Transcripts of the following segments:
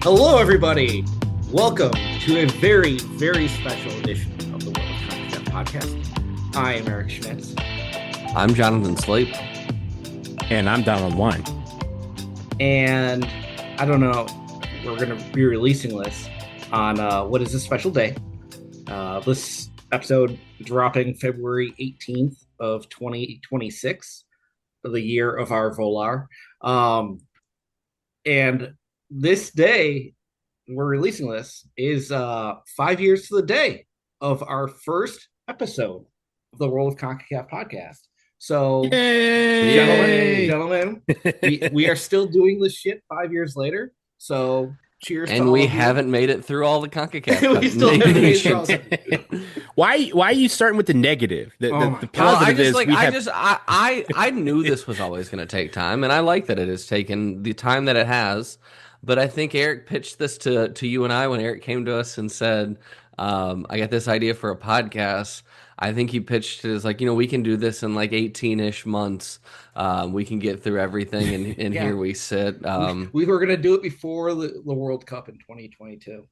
Hello, everybody. Welcome to a very, very special edition of the World of Concacaf Podcast. I am Eric Schmitz. I'm Jonathan Slape. And I'm Donald Wine. And I don't know, we're going to be releasing this on what is a special day. This episode dropping February 18th of 2026, the year of our Volar. And this day, we're releasing this, is 5 years to the day of our first episode of the World of Concacaf Podcast. So, gentlemen, we are still doing this shit 5 years later. So, cheers. And we haven't made it through all the CONCACAF. We still haven't made it through. Why are you starting with the negative? The positive I knew this was always going to take time, and I like that it has taken the time that it has. But I think Eric pitched this to you and I when Eric came to us and said, I got this idea for a podcast. I think he pitched it as like, we can do this in like 18-ish months. We can get through everything, and Yeah. here we sit. We were going to do it before the World Cup in 2022.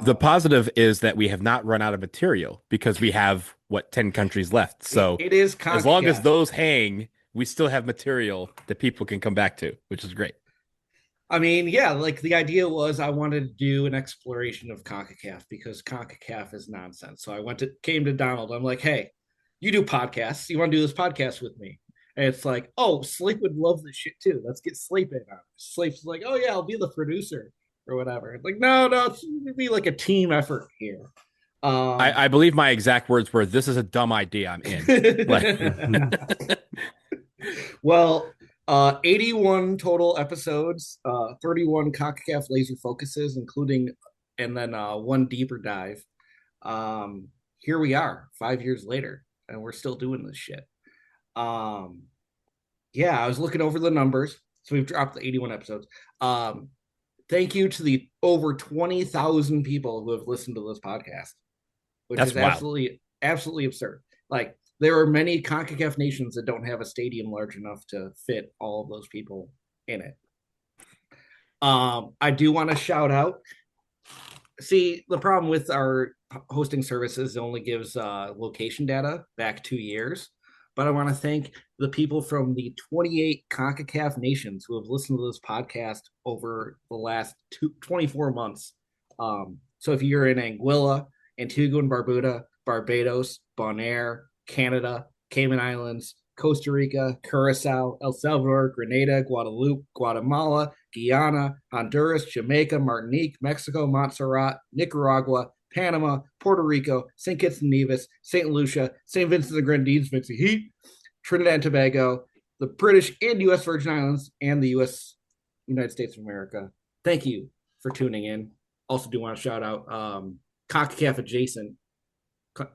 The positive is that we have not run out of material because we have, 10 countries left. So it is CONCACAF. As long as those hang, we still have material that people can come back to, which is great. I mean, yeah, like the idea was I wanted to do an exploration of CONCACAF because CONCACAF is nonsense. So I came to Donald. I'm like, hey, you do podcasts. You want to do this podcast with me? And it's like, oh, Sleep would love this shit too. Let's get Sleep in on it. Sleep's like, oh yeah, I'll be the producer or whatever. It's like, no, it's going to be like a team effort here. I believe my exact words were, this is a dumb idea. I'm in. Well, 81 total episodes, 31 CONCACAF laser focuses, including, and then one deeper dive. Here we are 5 years later, and we're still doing this shit. Yeah, I was looking over the numbers. So we've dropped the 81 episodes. Thank you to the over 20,000 people who have listened to this podcast, which That's is wild. absolutely absurd. Like, there are many CONCACAF nations that don't have a stadium large enough to fit all of those people in it. I do want to shout out. See, the problem with our hosting services, it only gives location data back 2 years. But I want to thank the people from the 28 CONCACAF nations who have listened to this podcast over the last 24 months. So if you're in Anguilla, Antigua and Barbuda, Barbados, Bonaire, Canada, Cayman Islands, Costa Rica, Curacao, El Salvador, Grenada, Guadeloupe, Guatemala, Guyana, Honduras, Jamaica, Martinique, Mexico, Montserrat, Nicaragua, Panama, Puerto Rico, St. Kitts and Nevis, St. Lucia, St. Vincent and the Grenadines, Vincy Heat, Trinidad and Tobago, the British and U.S. Virgin Islands, and the United States of America. Thank you for tuning in. Also do want to shout out CONCACAF adjacent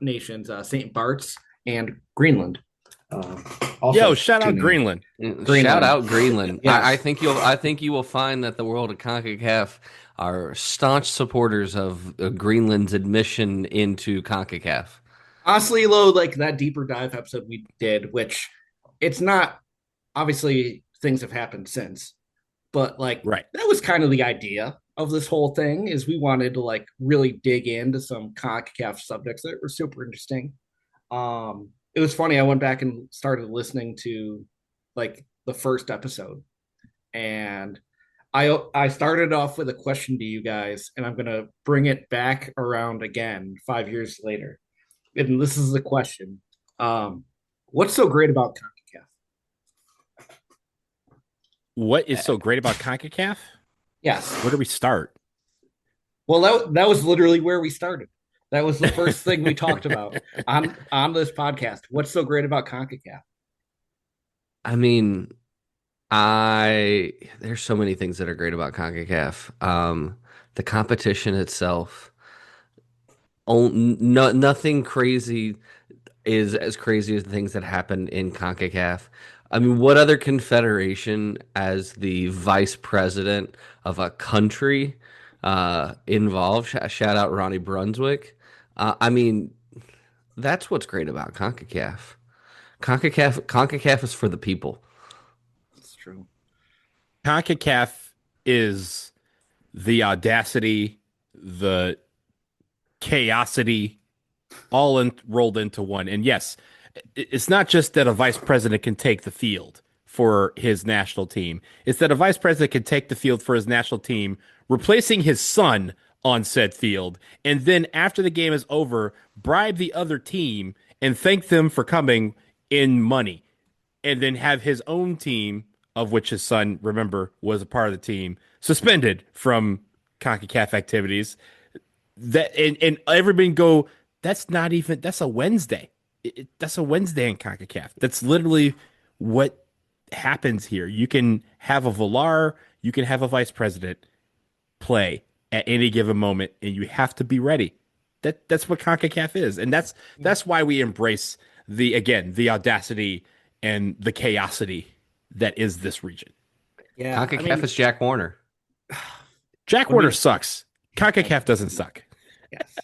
nations, St. Bart's and Greenland. Shout out Greenland. Shout out Greenland. Yes. I think you will find that the World of CONCACAF are staunch supporters of Greenland's admission into CONCACAF. Honestly, though, like that deeper dive episode we did, which it's not, obviously things have happened since, but like Right. that was kind of the idea of this whole thing, is we wanted to like really dig into some CONCACAF subjects that were super interesting. It was funny. I went back and started listening to like the first episode, and I started off with a question to you guys, and I'm gonna bring it back around again 5 years later. And this is the question: what's so great about CONCACAF? What is so great about CONCACAF? Yes. Where do we start? Well, that was literally where we started. That was the first thing we talked about on this podcast. What's so great about CONCACAF? I mean, there's so many things that are great about CONCACAF. The competition itself, nothing crazy is as crazy as the things that happen in CONCACAF. I mean, what other confederation, as the vice president of a country involved? Shout out Ronnie Brunswick. I mean, that's what's great about CONCACAF. CONCACAF is for the people. That's true. CONCACAF is the audacity, the chaosity, rolled into one. And yes, it's not just that a vice president can take the field for his national team. It's that a vice president can take the field for his national team, replacing his son on said field, and then after the game is over, bribe the other team and thank them for coming in money, and then have his own team, of which his son, remember, was a part of the team, suspended from CONCACAF activities. And everybody go, that's a Wednesday. That's a Wednesday in CONCACAF. That's literally what happens here. You can have a Villar, you can have a vice president play at any given moment, and you have to be ready. That's what CONCACAF is. And that's why we embrace the audacity and the chaosity that is this region. Yeah, CONCACAF is Jack Warner. Jack Warner sucks. CONCACAF doesn't suck. Yes.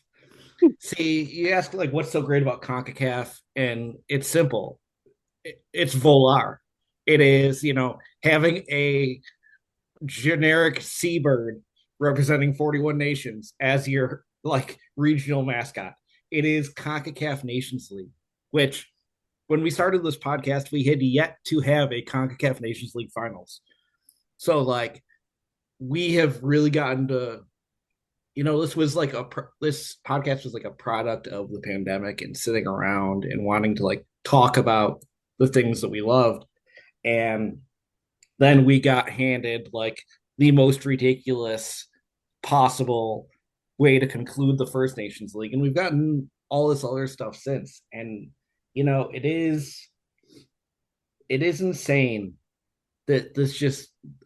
See, you ask like what's so great about CONCACAF, and it's simple. It's Volar. It is, having a generic seabird representing 41 nations as your like regional mascot. It is CONCACAF Nations League, which when we started this podcast, we had yet to have a CONCACAF Nations League finals. So like we have really gotten to, this podcast was like a product of the pandemic and sitting around and wanting to like talk about the things that we loved. And then we got handed like the most ridiculous possible way to conclude the First Nations League. And we've gotten all this other stuff since. And, it is insane that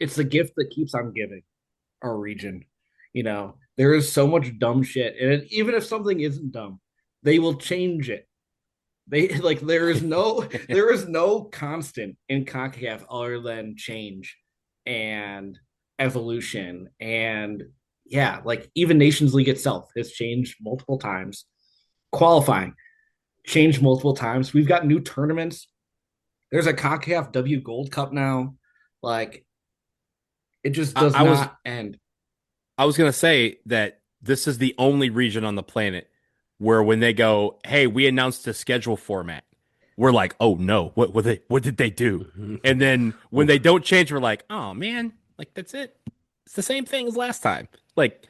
it's the gift that keeps on giving our region. There is so much dumb shit. And even if something isn't dumb, they will change it. They like there is no constant in CONCACAF other than change and evolution. And yeah, like even Nations League itself has changed multiple times. Qualifying changed multiple times. We've got new tournaments. There's a CONCACAF W Gold Cup now. Like it just does not end. I was gonna say that this is the only region on the planet where when they go, "Hey, we announced a schedule format," we're like, "Oh no, what did they do?" And then when they don't change, we're like, "Oh man, like that's it. It's the same thing as last time." Like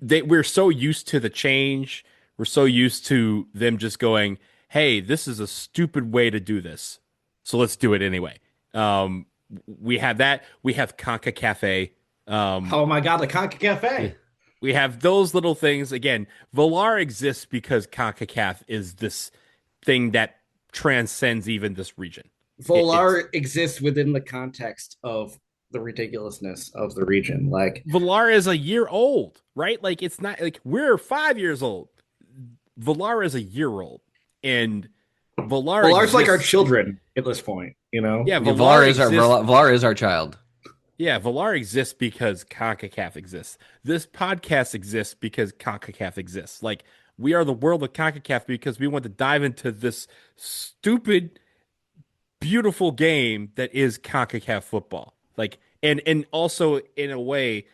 we're so used to the change, we're so used to them just going, "Hey, this is a stupid way to do this, so let's do it anyway." We have that. We have CONCACAF. Oh my god, the CONCACAF. We have those little things. Again, Volar exists because CONCACAF is this thing that transcends even this region. Volar exists within the context of the ridiculousness of the region. Like Volar is a year old, right? Like it's not like we're 5 years old. Volar is a year old, and Volar's like our children at this point. Yeah, Volar is our child. Yeah, Villar exists because CONCACAF exists. This podcast exists because CONCACAF exists. Like, we are the world of CONCACAF because we want to dive into this stupid, beautiful game that is CONCACAF football. Like, and also, in a way,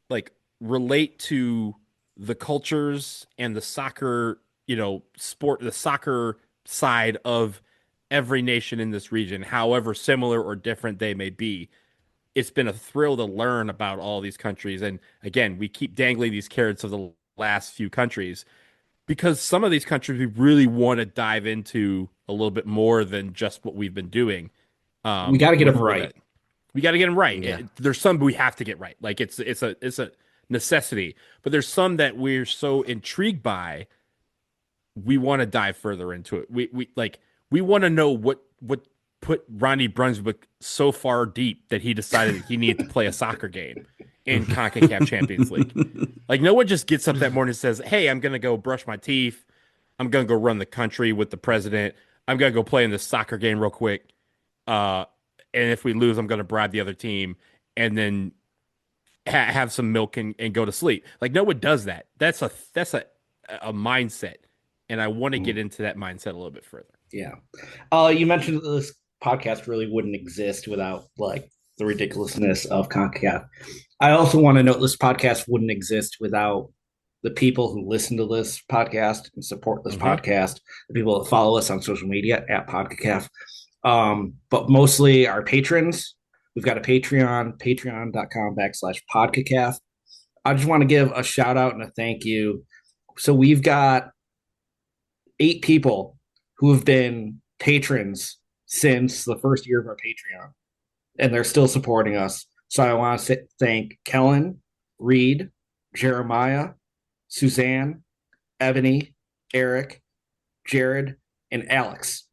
like, relate to the cultures and the soccer, sport, the soccer side of every nation in this region, however similar or different they may be. It's been a thrill to learn about all these countries. And again, we keep dangling these carrots of the last few countries because some of these countries we really want to dive into a little bit more than just what we've been doing. We got to get them right. We got to get them right. Yeah. There's some we have to get right. Like it's a necessity, but there's some that we're so intrigued by. We want to dive further into it. We want to know what put Ronnie Brunswick so far deep that he decided that he needed to play a soccer game in CONCACAF Champions League. Like no one just gets up that morning and says, "Hey, I'm going to go brush my teeth. I'm going to go run the country with the president. I'm going to go play in this soccer game real quick. And if we lose, I'm going to bribe the other team and then have some milk and go to sleep." Like no one does that. That's a mindset. And I want to get into that mindset a little bit further. Yeah. You mentioned that this podcast really wouldn't exist without like the ridiculousness of CONCACAF. I also want to note this podcast wouldn't exist without the people who listen to this podcast and support this podcast, the people that follow us on social media at PODCACAF, but mostly our patrons. We've got a Patreon, patreon.com/PODCACAF. I just want to give a shout out and a thank you. So we've got 8 people who have been patrons since the first year of our Patreon, and they're still supporting us. So I want to thank Kellen, Reed, Jeremiah, Suzanne, Ebony, Eric, Jared, and Alex.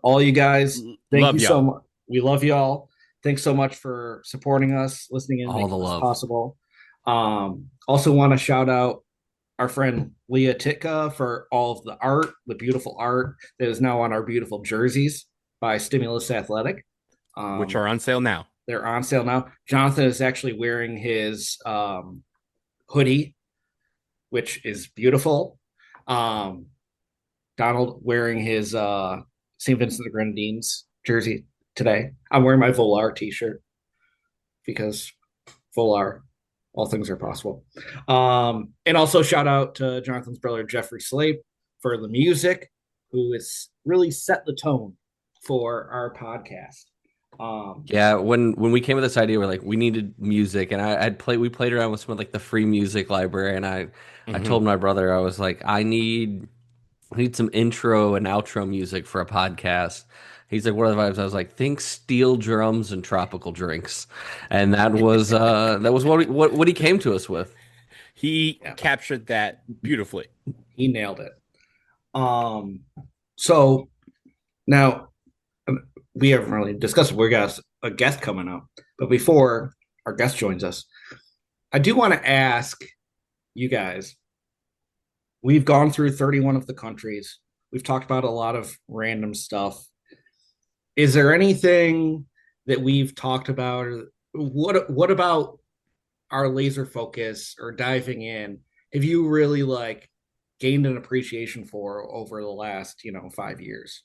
All you guys, thank you so much. We love y'all. Thanks so much for supporting us, listening in, making this possible. Also want to shout out our friend Leah Titka for all of the art, the beautiful art that is now on our beautiful jerseys by Stimulus Athletic. Which are on sale now. They're on sale now. Jonathan is actually wearing his hoodie, which is beautiful. Donald wearing his St. Vincent the Grenadines jersey today. I'm wearing my Volar t-shirt because Volar, all things are possible. And also shout out to Jonathan's brother, Jeffrey Slape, for the music, who has really set the tone for our podcast. Yeah, when we came with this idea, we're like, we needed music, and we played around with some of like the free music library, and I told my brother, I was like, I need some intro and outro music for a podcast. He's like, what are the vibes? I was like, think steel drums and tropical drinks, and that was what he came to us with. He captured that beautifully. He nailed it. So now we haven't really discussed it. We got a guest coming up, but before our guest joins us, I do want to ask you guys. We've gone through 31 of the countries. We've talked about a lot of random stuff. Is there anything that we've talked about, or what about our laser focus or diving in? Have you really like gained an appreciation for over the last 5 years?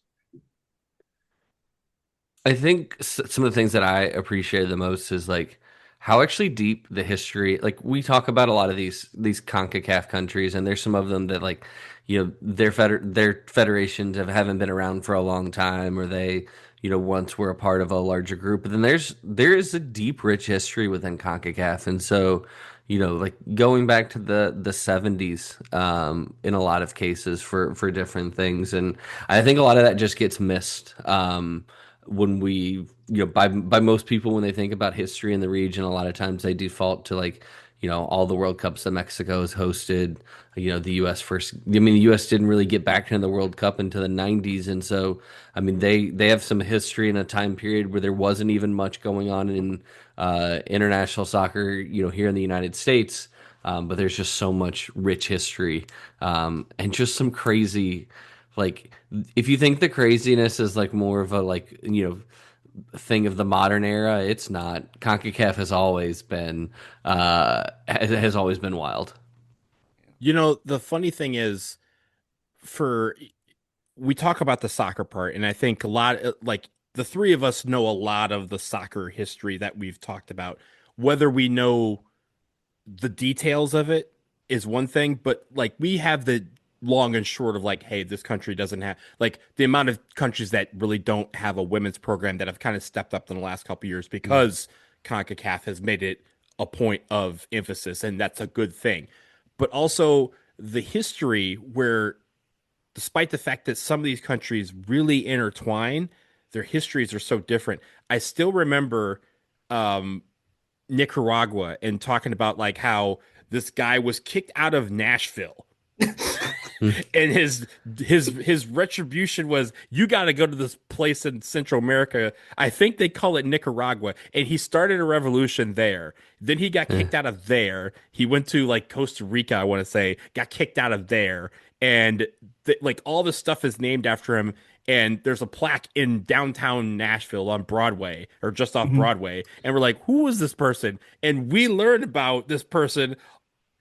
I think some of the things that I appreciated the most is like how actually deep the history. Like we talk about a lot of these CONCACAF countries, and there's some of them that like their federations haven't been around for a long time, or they once were a part of a larger group. But then there is a deep, rich history within CONCACAF, and so like going back to the 70s in a lot of cases for different things, and I think a lot of that just gets missed. When we, by most people, when they think about history in the region, a lot of times they default to like, all the World Cups that Mexico has hosted, the U.S. first. I mean, the U.S. didn't really get back into the World Cup into the 90s. And so, I mean, they have some history in a time period where there wasn't even much going on in international soccer, here in the United States. But there's just so much rich history and just some crazy. Like, if you think the craziness is like more of a like thing of the modern era, it's not. CONCACAF has always been wild. The funny thing is, we talk about the soccer part, and I think a lot like the three of us know a lot of the soccer history that we've talked about. Whether we know the details of it is one thing, but like we have the long and short of like, hey, this country doesn't have like the amount of countries that really don't have a women's program that have kind of stepped up in the last couple of years because CONCACAF has made it a point of emphasis, and that's a good thing. But also the history where, despite the fact that some of these countries really intertwine, their histories are so different. I still remember Nicaragua and talking about like how this guy was kicked out of Nashville. And his retribution was, you got to go to this place in Central America. I think they call it Nicaragua. And he started a revolution there. Then he got kicked out of there. He went to like Costa Rica, I want to say, got kicked out of there. And like all this stuff is named after him. And there's a plaque in downtown Nashville on Broadway, or just off Broadway. And we're like, who is this person? And we learned about this person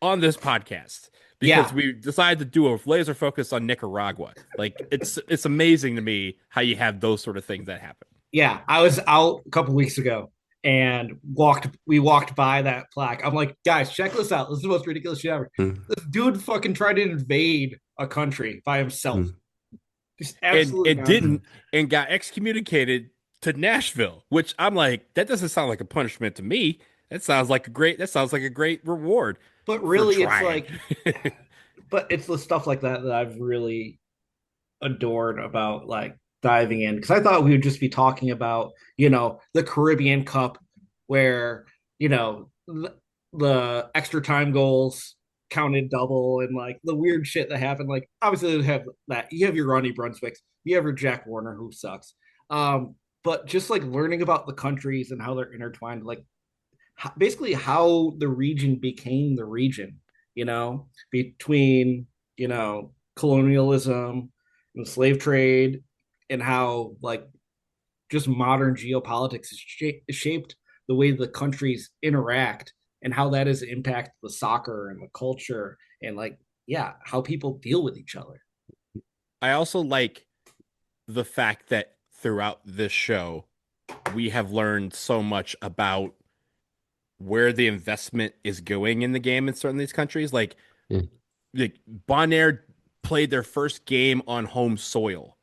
on this podcast. Because we decided to do a laser focus on Nicaragua. Like it's amazing to me how you have those sort of things that happen. Yeah, I was out a couple weeks ago, and we walked by that plaque. I'm like, guys, check this out. This is the most ridiculous shit ever. Mm, This dude fucking tried to invade a country by himself. mm, Just and absolutely it nonsense. didn't, and got excommunicated to Nashville, which I'm like, that doesn't sound like a punishment to me. That sounds like a great reward But for really, it's trying. like, but it's the stuff like that that I've really adored about like diving in, because I thought we would just be talking about, the Caribbean Cup, where, the extra time goals counted double and like the weird shit that happened. Like, obviously, you have that. You have your Ronnie Brunswicks, you have your Jack Warner, who sucks. But just like learning about the countries and how they're intertwined, like basically how the region became the region, between, colonialism and the slave trade, and how like just modern geopolitics has shaped the way the countries interact, and how that has impacted the soccer and the culture, and like, yeah, how people deal with each other. I also like the fact that throughout this show, we have learned so much about where the investment is going in the game in certain of these countries. mm, Like Bonaire played their first game on home soil,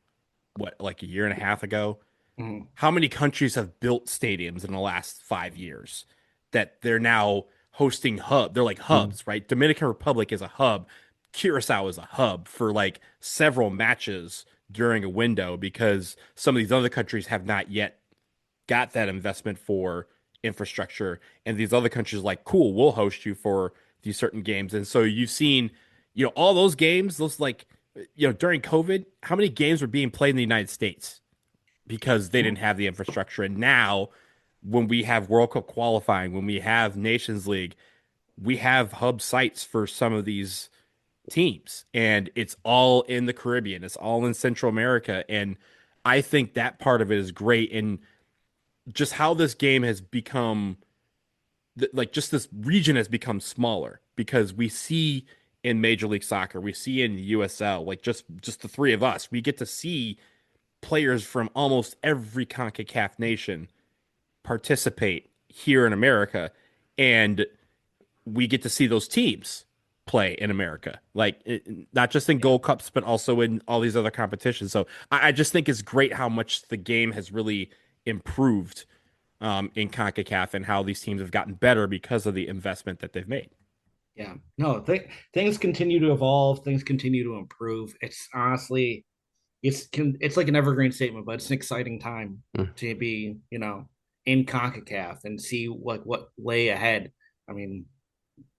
what, like a year and a half ago? Mhm. How many countries have built stadiums in the last 5 years that they're now hosting hub? They're like mm. hubs, right? Dominican Republic is a hub. Curacao is a hub for like several matches during a window because some of these other countries have not yet got that investment for infrastructure. And these other countries like, cool, we'll host you for these certain games. And so you've seen, all those games, those like, during COVID, how many games were being played in the United States because they didn't have the infrastructure. And now, when we have World Cup qualifying, when we have Nations League, we have hub sites for some of these teams, and it's all in the Caribbean, it's all in Central America. And I think that part of it is great. And just how this game has become, like, just this region has become smaller because we see in Major League Soccer, we see in USL, like just the three of us, we get to see players from almost every CONCACAF nation participate here in America, and we get to see those teams play in America, like not just in Gold Cups, but also in all these other competitions. So I just think it's great how much the game has really improved in CONCACAF and how these teams have gotten better because of the investment that they've made. Yeah, no, things continue to evolve, things continue to improve. It's honestly, it's like an evergreen statement, but it's an exciting time Mm. to be, in CONCACAF and see what lay ahead. I mean,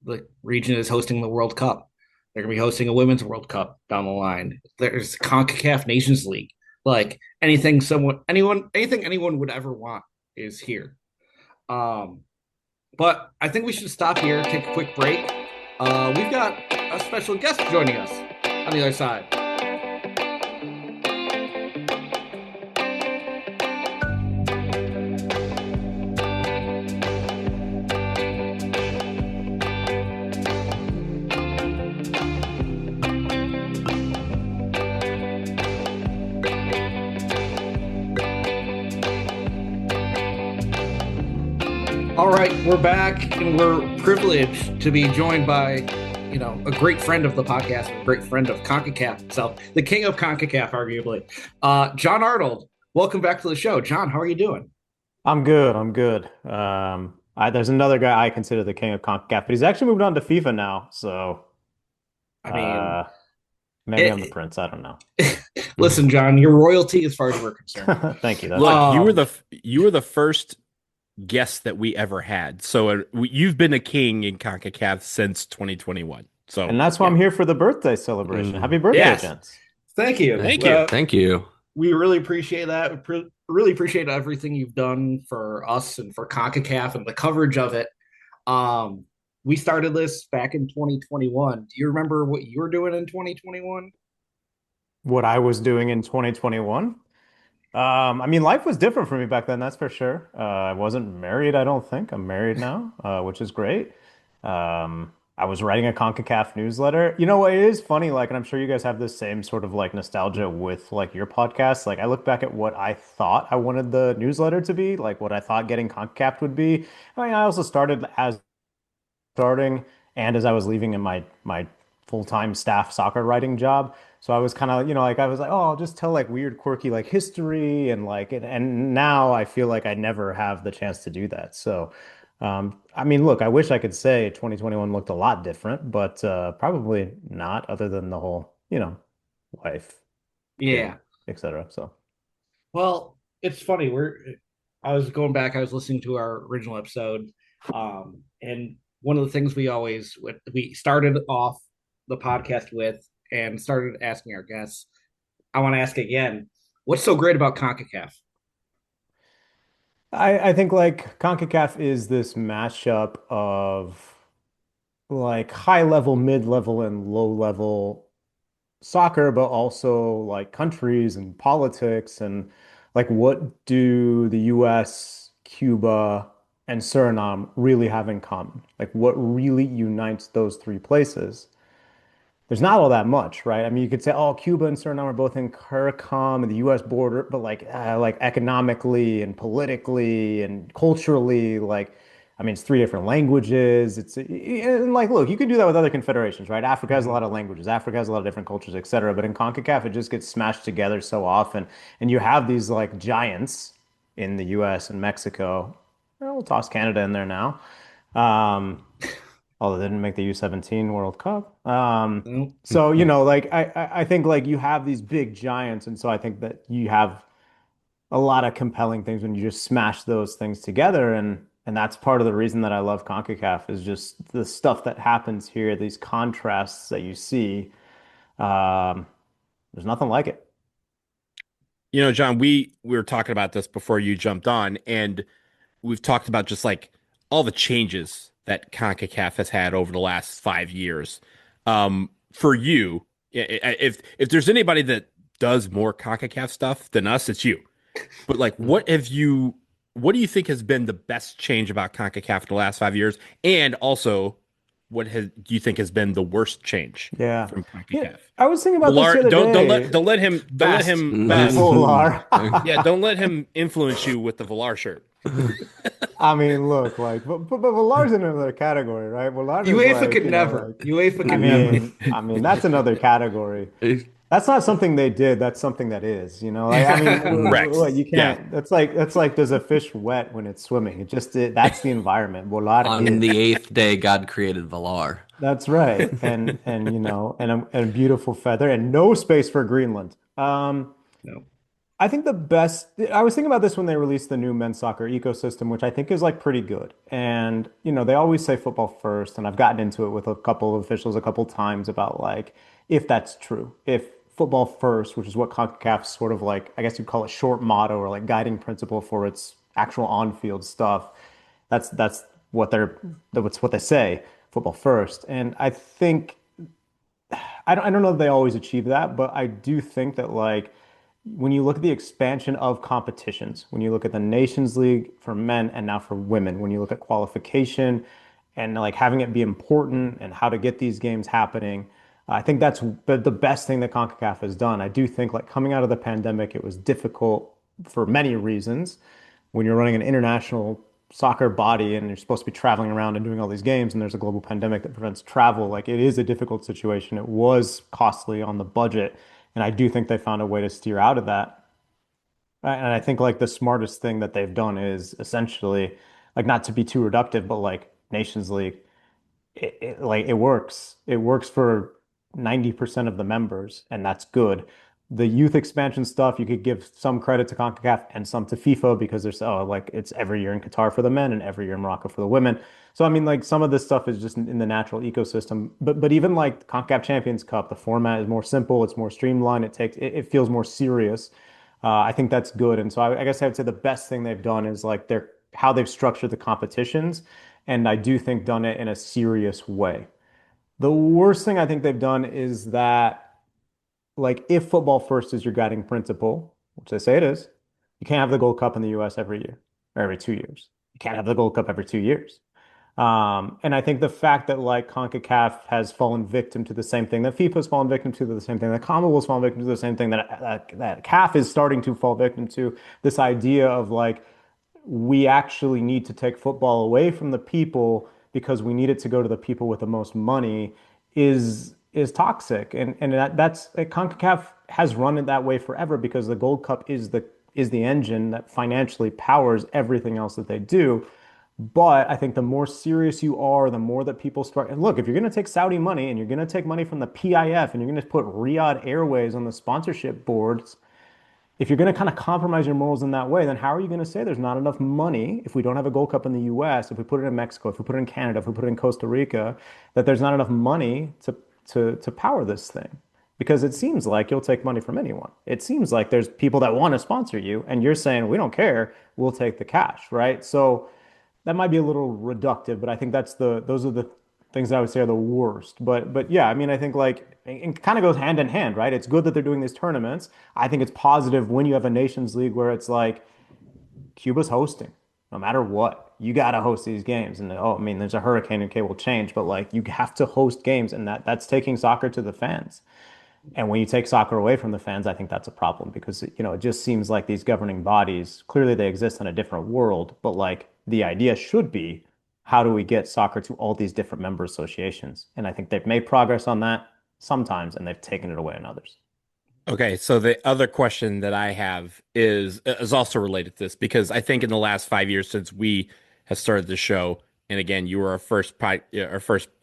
the region is hosting the World Cup. They're gonna be hosting a Women's World Cup down the line. There's CONCACAF Nations League. Like, anything anyone would ever want is here. Um, but I think we should stop here, take a quick break. We've got a special guest joining us on the other side. All right, we're back, and we're privileged to be joined by, a great friend of the podcast, a great friend of CONCACAF itself, the king of CONCACAF, arguably, Jon Arnold. Welcome back to the show, John. How are you doing? I'm good. I'm good. There's another guy I consider the king of CONCACAF, but he's actually moved on to FIFA now. So I mean, uh, maybe I'm the it, prince. I don't know. listen, John, you're royalty as far as we're concerned. Thank you. That's Look, Um, you were the first guest that we ever had. So you've been a king in CONCACAF since 2021. So and that's why yeah. I'm here for the birthday celebration. Mm. Happy birthday, Yes. gents. Thank you. Thank you. Thank you. We really appreciate that. We really appreciate everything you've done for us and for CONCACAF and the coverage of it. Um, we started this back in 2021. Do you remember what you were doing in 2021? What I was doing in 2021. I mean, life was different for me back then, that's for sure. I wasn't married, I don't think. I'm married now, which is great. Um, I was writing a CONCACAF newsletter. You know what? It is funny, like, and I'm sure you guys have the same sort of like nostalgia with like your podcast. Like, I look back at what I thought I wanted the newsletter to be, like what I thought getting CONCACAF would be. I mean, I also started as starting and as I was leaving in my full-time staff soccer writing job. So I was kind of, like I was like, oh, I'll just tell like weird, quirky like history and like and now I feel like I never have the chance to do that. So I mean, look, I wish I could say 2021 looked a lot different, but probably not other than the whole, wife, kid, Yeah. etc. So Well, it's funny. I was going back, I was listening to our original episode. And one of the things we started off the podcast with and started asking our guests, I want to ask again, what's so great about CONCACAF? I think like CONCACAF is this mashup of like high level, mid level, and low level soccer, but also like countries and politics and like what do the US, Cuba, and Suriname really have in common? Like what really unites those three places? There's not all that much, right? I mean, you could say, oh, Cuba and Suriname are both in CARICOM and the U.S. border, but like economically and politically and culturally, like, I mean, it's three different languages. And like, look, you can do that with other confederations, right? Africa has a lot of languages. Africa has a lot of different cultures, et cetera. But in CONCACAF, it just gets smashed together so often. And you have these like giants in the U.S. and Mexico. Well, we'll toss Canada in there now. Um, although they didn't make the U17 World Cup. No. So, like I think like you have these big giants, and so I think that you have a lot of compelling things when you just smash those things together, and that's part of the reason that I love CONCACAF is just the stuff that happens here, these contrasts that you see. Um, there's nothing like it. John, we were talking about this before you jumped on, and we've talked about just like all the changes that CONCACAF has had over the last 5 years. For you, if there's anybody that does more CONCACAF stuff than us, it's you. But like, what do you think has been the best change about CONCACAF in the last 5 years? And also, do you think has been the worst change Yeah. from Yeah. CONCACAF? I was thinking about this the Villar, other day. don't let Fast. him, Volar. yeah, don't let him influence you with the Villar shirt. I mean, look, like, but Villar's in another category, right? Villar is UEFA like, could never. like, UEFA I could never. mean, I mean, that's another category. That's not something they did. That's something that is, Like, I mean, Correct. you Yeah. can't. That's like, does a fish wet when it's swimming? That's the environment. Volar On is. the eighth day, God created Valar. That's right, and a beautiful feather, and no space for Greenland. No. I think the best, I was thinking about this when they released the new men's soccer ecosystem, which I think is like pretty good. And, they always say football first. And I've gotten into it with a couple of officials a couple times about like, if that's true, if football first, which is what CONCACAF's sort of like, I guess you'd call it short motto or like guiding principle for its actual on-field stuff. That's that's what they say, football first. And I think, I don't know if they always achieve that, but I do think that like, when you look at the expansion of competitions, when you look at the Nations League for men and now for women, when you look at qualification and like having it be important and how to get these games happening, I think that's the best thing that CONCACAF has done. I do think like coming out of the pandemic, it was difficult for many reasons. When you're running an international soccer body and you're supposed to be traveling around and doing all these games and there's a global pandemic that prevents travel, like it is a difficult situation. It was costly on the budget. And I do think they found a way to steer out of that. And I think like the smartest thing that they've done is essentially like not to be too reductive, but like Nations League, like it works. It works for 90% of the members, and that's good. The youth expansion stuff, you could give some credit to CONCACAF and some to FIFA because there's like it's every year in Qatar for the men and every year in Morocco for the women. So I mean, like some of this stuff is just in the natural ecosystem. But even like CONCACAF Champions Cup, the format is more simple, it's more streamlined, it feels more serious. I think that's good. And so I guess I would say the best thing they've done is like their how they've structured the competitions, and I do think done it in a serious way. The worst thing I think they've done is that, like, if football first is your guiding principle, which they say it is, you can't have the Gold Cup in the US every year or every 2 years. You can't have the Gold Cup every 2 years. And I think the fact that like CONCACAF has fallen victim to the same thing, that FIFA's fallen victim to the same thing, that CONMEBOL's fallen victim to the same thing, that CAF is starting to fall victim to this idea of like we actually need to take football away from the people because we need it to go to the people with the most money is toxic. And that's CONCACAF has run it that way forever because the Gold Cup is the engine that financially powers everything else that they do. But I think the more serious you are, the more that people start. And look, if you're going to take Saudi money and you're going to take money from the PIF and you're going to put Riyadh Airways on the sponsorship boards, if you're going to kind of compromise your morals in that way, then how are you going to say there's not enough money if we don't have a Gold Cup in the US, if we put it in Mexico, if we put it in Canada, if we put it in Costa Rica, that there's not enough money to power this thing? Because it seems like you'll take money from anyone. It seems like there's people that want to sponsor you, and you're saying, we don't care, we'll take the cash, right? So that might be a little reductive, but I think those are the things that I would say are the worst. But yeah, I mean, I think like it kind of goes hand in hand, right? It's good that they're doing these tournaments. I think it's positive when you have a Nations League where it's like Cuba's hosting, no matter what. You got to host these games. And oh, I mean, there's a hurricane, okay, will change, but like you have to host games, and that's taking soccer to the fans. And when you take soccer away from the fans, I think that's a problem because, it just seems like these governing bodies, clearly they exist in a different world, but like the idea should be, how do we get soccer to all these different member associations? And I think they've made progress on that sometimes, and they've taken it away in others. Okay, so the other question that I have is also related to this because I think in the last 5 years since we have started the show, and again, you were our first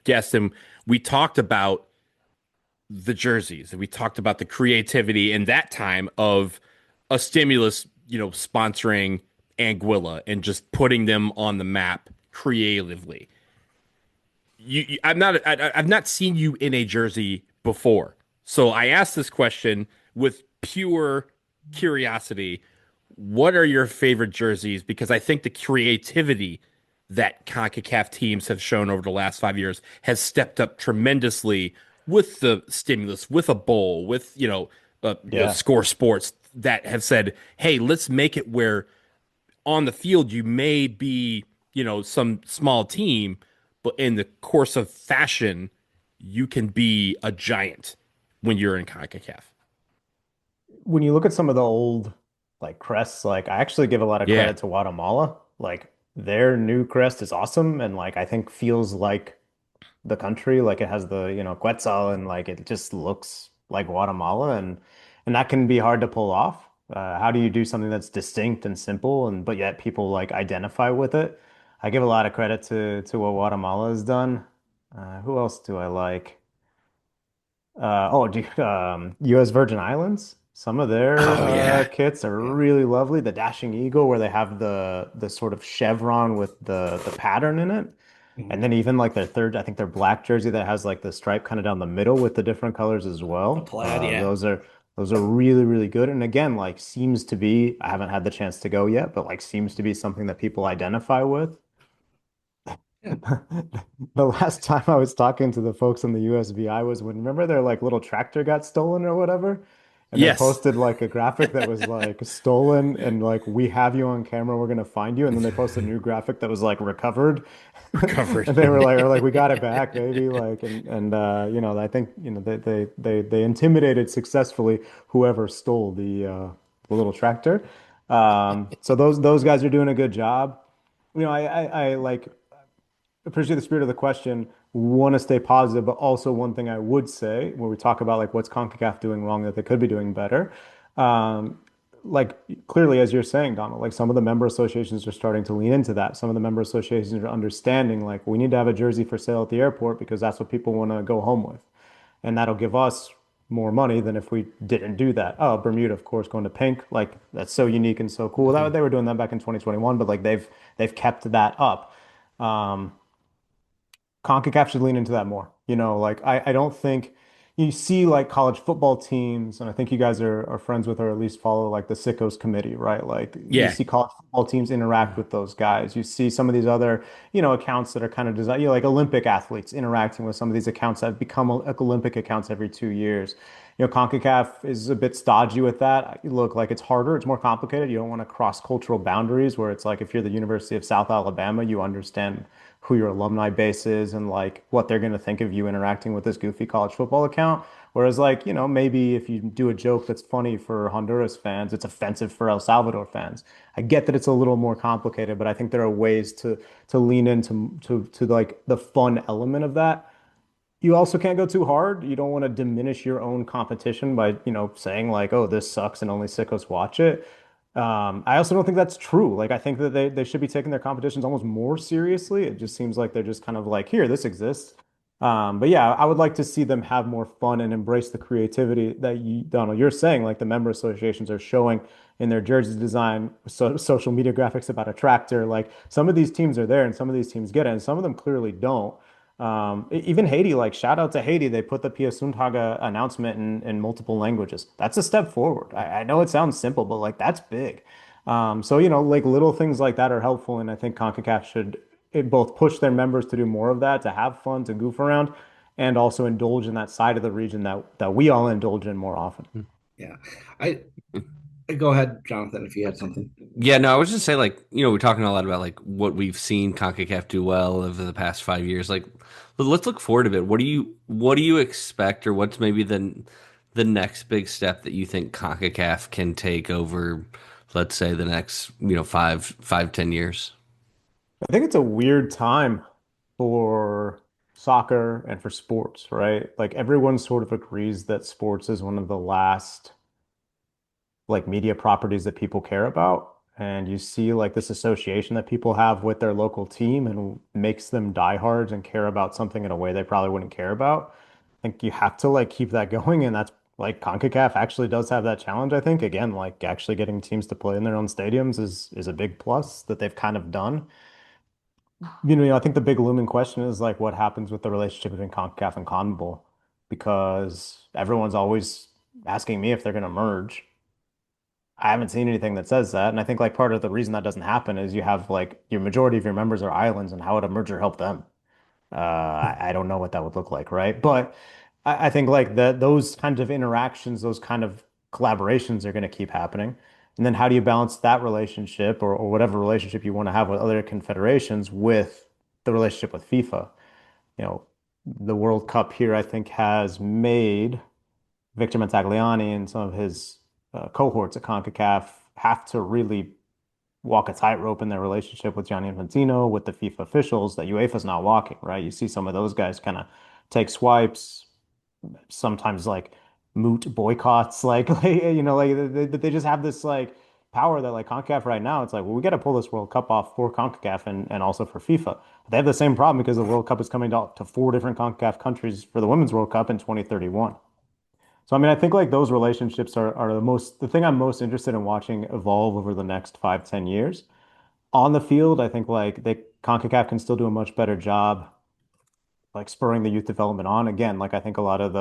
guest, and we talked about the jerseys and we talked about the creativity in that time of a stimulus, sponsoring Anguilla and just putting them on the map creatively. I've not seen you in a jersey before. So I asked this question with pure curiosity. What are your favorite jerseys? Because I think the creativity that CONCACAF teams have shown over the last 5 years has stepped up tremendously with the stimulus, with a bowl, with, Yeah. Score Sports that have said, hey, let's make it where on the field you may be, some small team, but in the course of fashion, you can be a giant when you're in CONCACAF. When you look at some of the old like crests, like I actually give a lot of Yeah. credit to Guatemala. Like their new crest is awesome and like I think feels like the country. Like it has the, Quetzal and like it just looks like Guatemala and that can be hard to pull off. How do you do something that's distinct and simple and but yet people like identify with it? I give a lot of credit to what Guatemala has done. Who else do I like? U.S. Virgin Islands. Some of their Oh yeah. kits are really lovely. The Dashing Eagle, where they have the sort of chevron with the pattern in it. Mhm. And then even like their third, I think their black jersey that has like the stripe kind of down the middle with the different colors as The well. plaid, yeah. Those are really, really good. And again, like seems to be, I haven't had the chance to go yet, but like seems to be something that people identify with. Yeah. The last time I was talking to the folks on the USVI was when, remember their like little tractor got stolen or whatever? And they Yes. posted like a graphic that was like stolen and like we have you on camera, we're gonna find you. And then they posted a new graphic that was like recovered. Recovered. And they were like, or like we got it back, maybe. Like and I think they intimidated successfully whoever stole the little tractor. So those guys are doing a good job. I like appreciate the spirit of the question. Want to stay positive, but also one thing I would say when we talk about like what's CONCACAF doing wrong that they could be doing better. Um, like clearly, as you're saying, Donald, like some of the member associations are starting to lean into that. Some of the member associations are understanding like we need to have a jersey for sale at the airport because that's what people want to go home with, and that'll give us more money than if we didn't do that. Oh, Bermuda, of course, going to pink, like that's so unique and so cool. That Mhm. they were doing that back in 2021, but like they've kept that up. Um, CONCACAF should lean into that more. Like I don't think you see like college football teams, and I think you guys are friends with or at least follow like the Sickos committee, right? Like you Yeah. see college football teams interact with those guys. You see some of these other, accounts that are kind of designed, like Olympic athletes interacting with some of these accounts that become like Olympic accounts every 2 years. CONCACAF is a bit stodgy with that. Look, like it's harder, it's more complicated. You don't want to cross cultural boundaries where it's like if you're the University of South Alabama, you understand who your alumni base is and like what they're going to think of you interacting with this goofy college football account. Whereas, like, maybe if you do a joke that's funny for Honduras fans, it's offensive for El Salvador fans. I get that it's a little more complicated, but I think there are ways to lean into to like the fun element of that. You also can't go too hard. You don't want to diminish your own competition by, saying like, "Oh, this sucks and only sickos watch it." I also don't think that's true. Like, I think that they should be taking their competitions almost more seriously. It just seems like they're just kind of like, "Here, this exists." But yeah, I would like to see them have more fun and embrace the creativity that Donald, you're saying, like the member associations are showing in their jersey design, social media graphics about a tractor. Like some of these teams are there and some of these teams get it, and some of them clearly don't. Even Haiti, like shout out to Haiti, they put the Pia Sundhage announcement in multiple languages. That's a step forward. I know it sounds simple, but like that's big. So like little things like that are helpful, and I think CONCACAF should both push their members to do more of that, to have fun, to goof around, and also indulge in that side of the region that we all indulge in more often. Yeah. I Go ahead, Jonathan, if you had something. Yeah, no, I was just saying, like, we're talking a lot about like what we've seen CONCACAF do well over the past 5 years. Like, let's look forward a bit. What do you expect, or what's maybe the next big step that you think CONCACAF can take over, let's say, the next 5, 10 years? I think it's a weird time for soccer and for sports, right? Like everyone sort of agrees that sports is one of the last like media properties that people care about. And you see like this association that people have with their local team and makes them diehards and care about something in a way they probably wouldn't care about. I think you have to like keep that going. And that's like CONCACAF actually does have that challenge, I think. Again, like actually getting teams to play in their own stadiums is a big plus that they've kind of done. I think the big looming question is like what happens with the relationship between CONCACAF and CONMEBOL because everyone's always asking me if they're going to merge. I haven't seen anything that says that. And I think like part of the reason that doesn't happen is you have like your majority of your members are islands and how would a merger help them? I don't know what that would look like, right? But I think like those kinds of interactions, those kind of collaborations are going to keep happening. And then how do you balance that relationship or whatever relationship you want to have with other confederations with the relationship with FIFA? You know, the World Cup here, I think, has made Victor Montagliani and some of his cohorts at CONCACAF have to really walk a tightrope in their relationship with Gianni Infantino, with the FIFA officials that UEFA's not walking, right? You see some of those guys kind of take swipes, sometimes like moot boycotts, like they just have this like power that like CONCACAF right now, it's like, well, we got to pull this World Cup off for CONCACAF and also for FIFA. They have the same problem because the World Cup is coming to four different CONCACAF countries for the Women's World Cup in 2031. So I mean, I think like those relationships are the thing I'm most interested in watching evolve over the next 5, 10 years. On the field, I think like CONCACAF can still do a much better job like spurring the youth development on. Again, like I think a lot of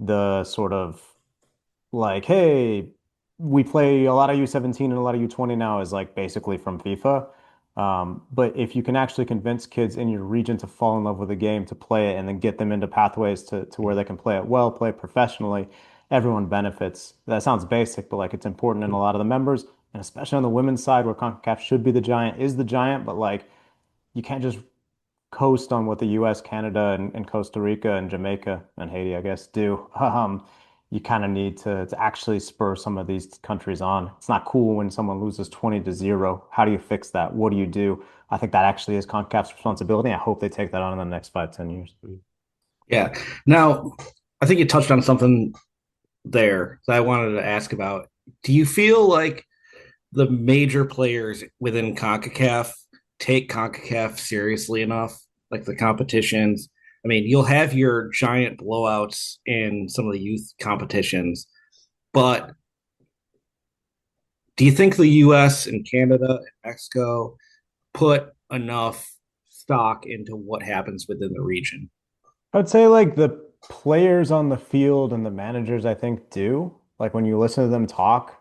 the sort of like, hey, we play a lot of U17 and a lot of U20 now is like basically from FIFA. But if you can actually convince kids in your region to fall in love with the game, to play it, and then get them into pathways to where they can play it well, play it professionally, everyone benefits. That sounds basic, but like it's important in a lot of the members, and especially on the women's side where CONCACAF should be the giant, is the giant, but like you can't just coast on what the US, Canada, and Costa Rica and Jamaica and Haiti, I guess, do. You kind of need to actually spur some of these countries on. It's not cool when someone loses 20-0. How do you fix that? What do you do? I think that actually is CONCACAF's responsibility. I hope they take that on in the next 5, 10 years. Yeah. Now, I think you touched on something there that I wanted to ask about. Do you feel like the major players within CONCACAF take CONCACAF seriously enough? Like the competitions. I mean, you'll have your giant blowouts in some of the youth competitions, but do you think the US and Canada and Mexico put enough stock into what happens within the region? I'd say like the players on the field and the managers, I think, do. Like when you listen to them talk,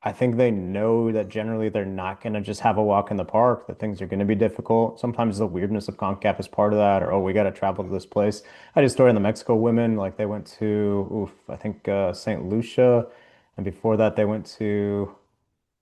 I think they know that generally they're not going to just have a walk in the park, that things are going to be difficult. Sometimes the weirdness of CONCACAF is part of that, or, oh, we got to travel to this place. I just story on the Mexico women, like they went to, I think St. Lucia. And before that, they went to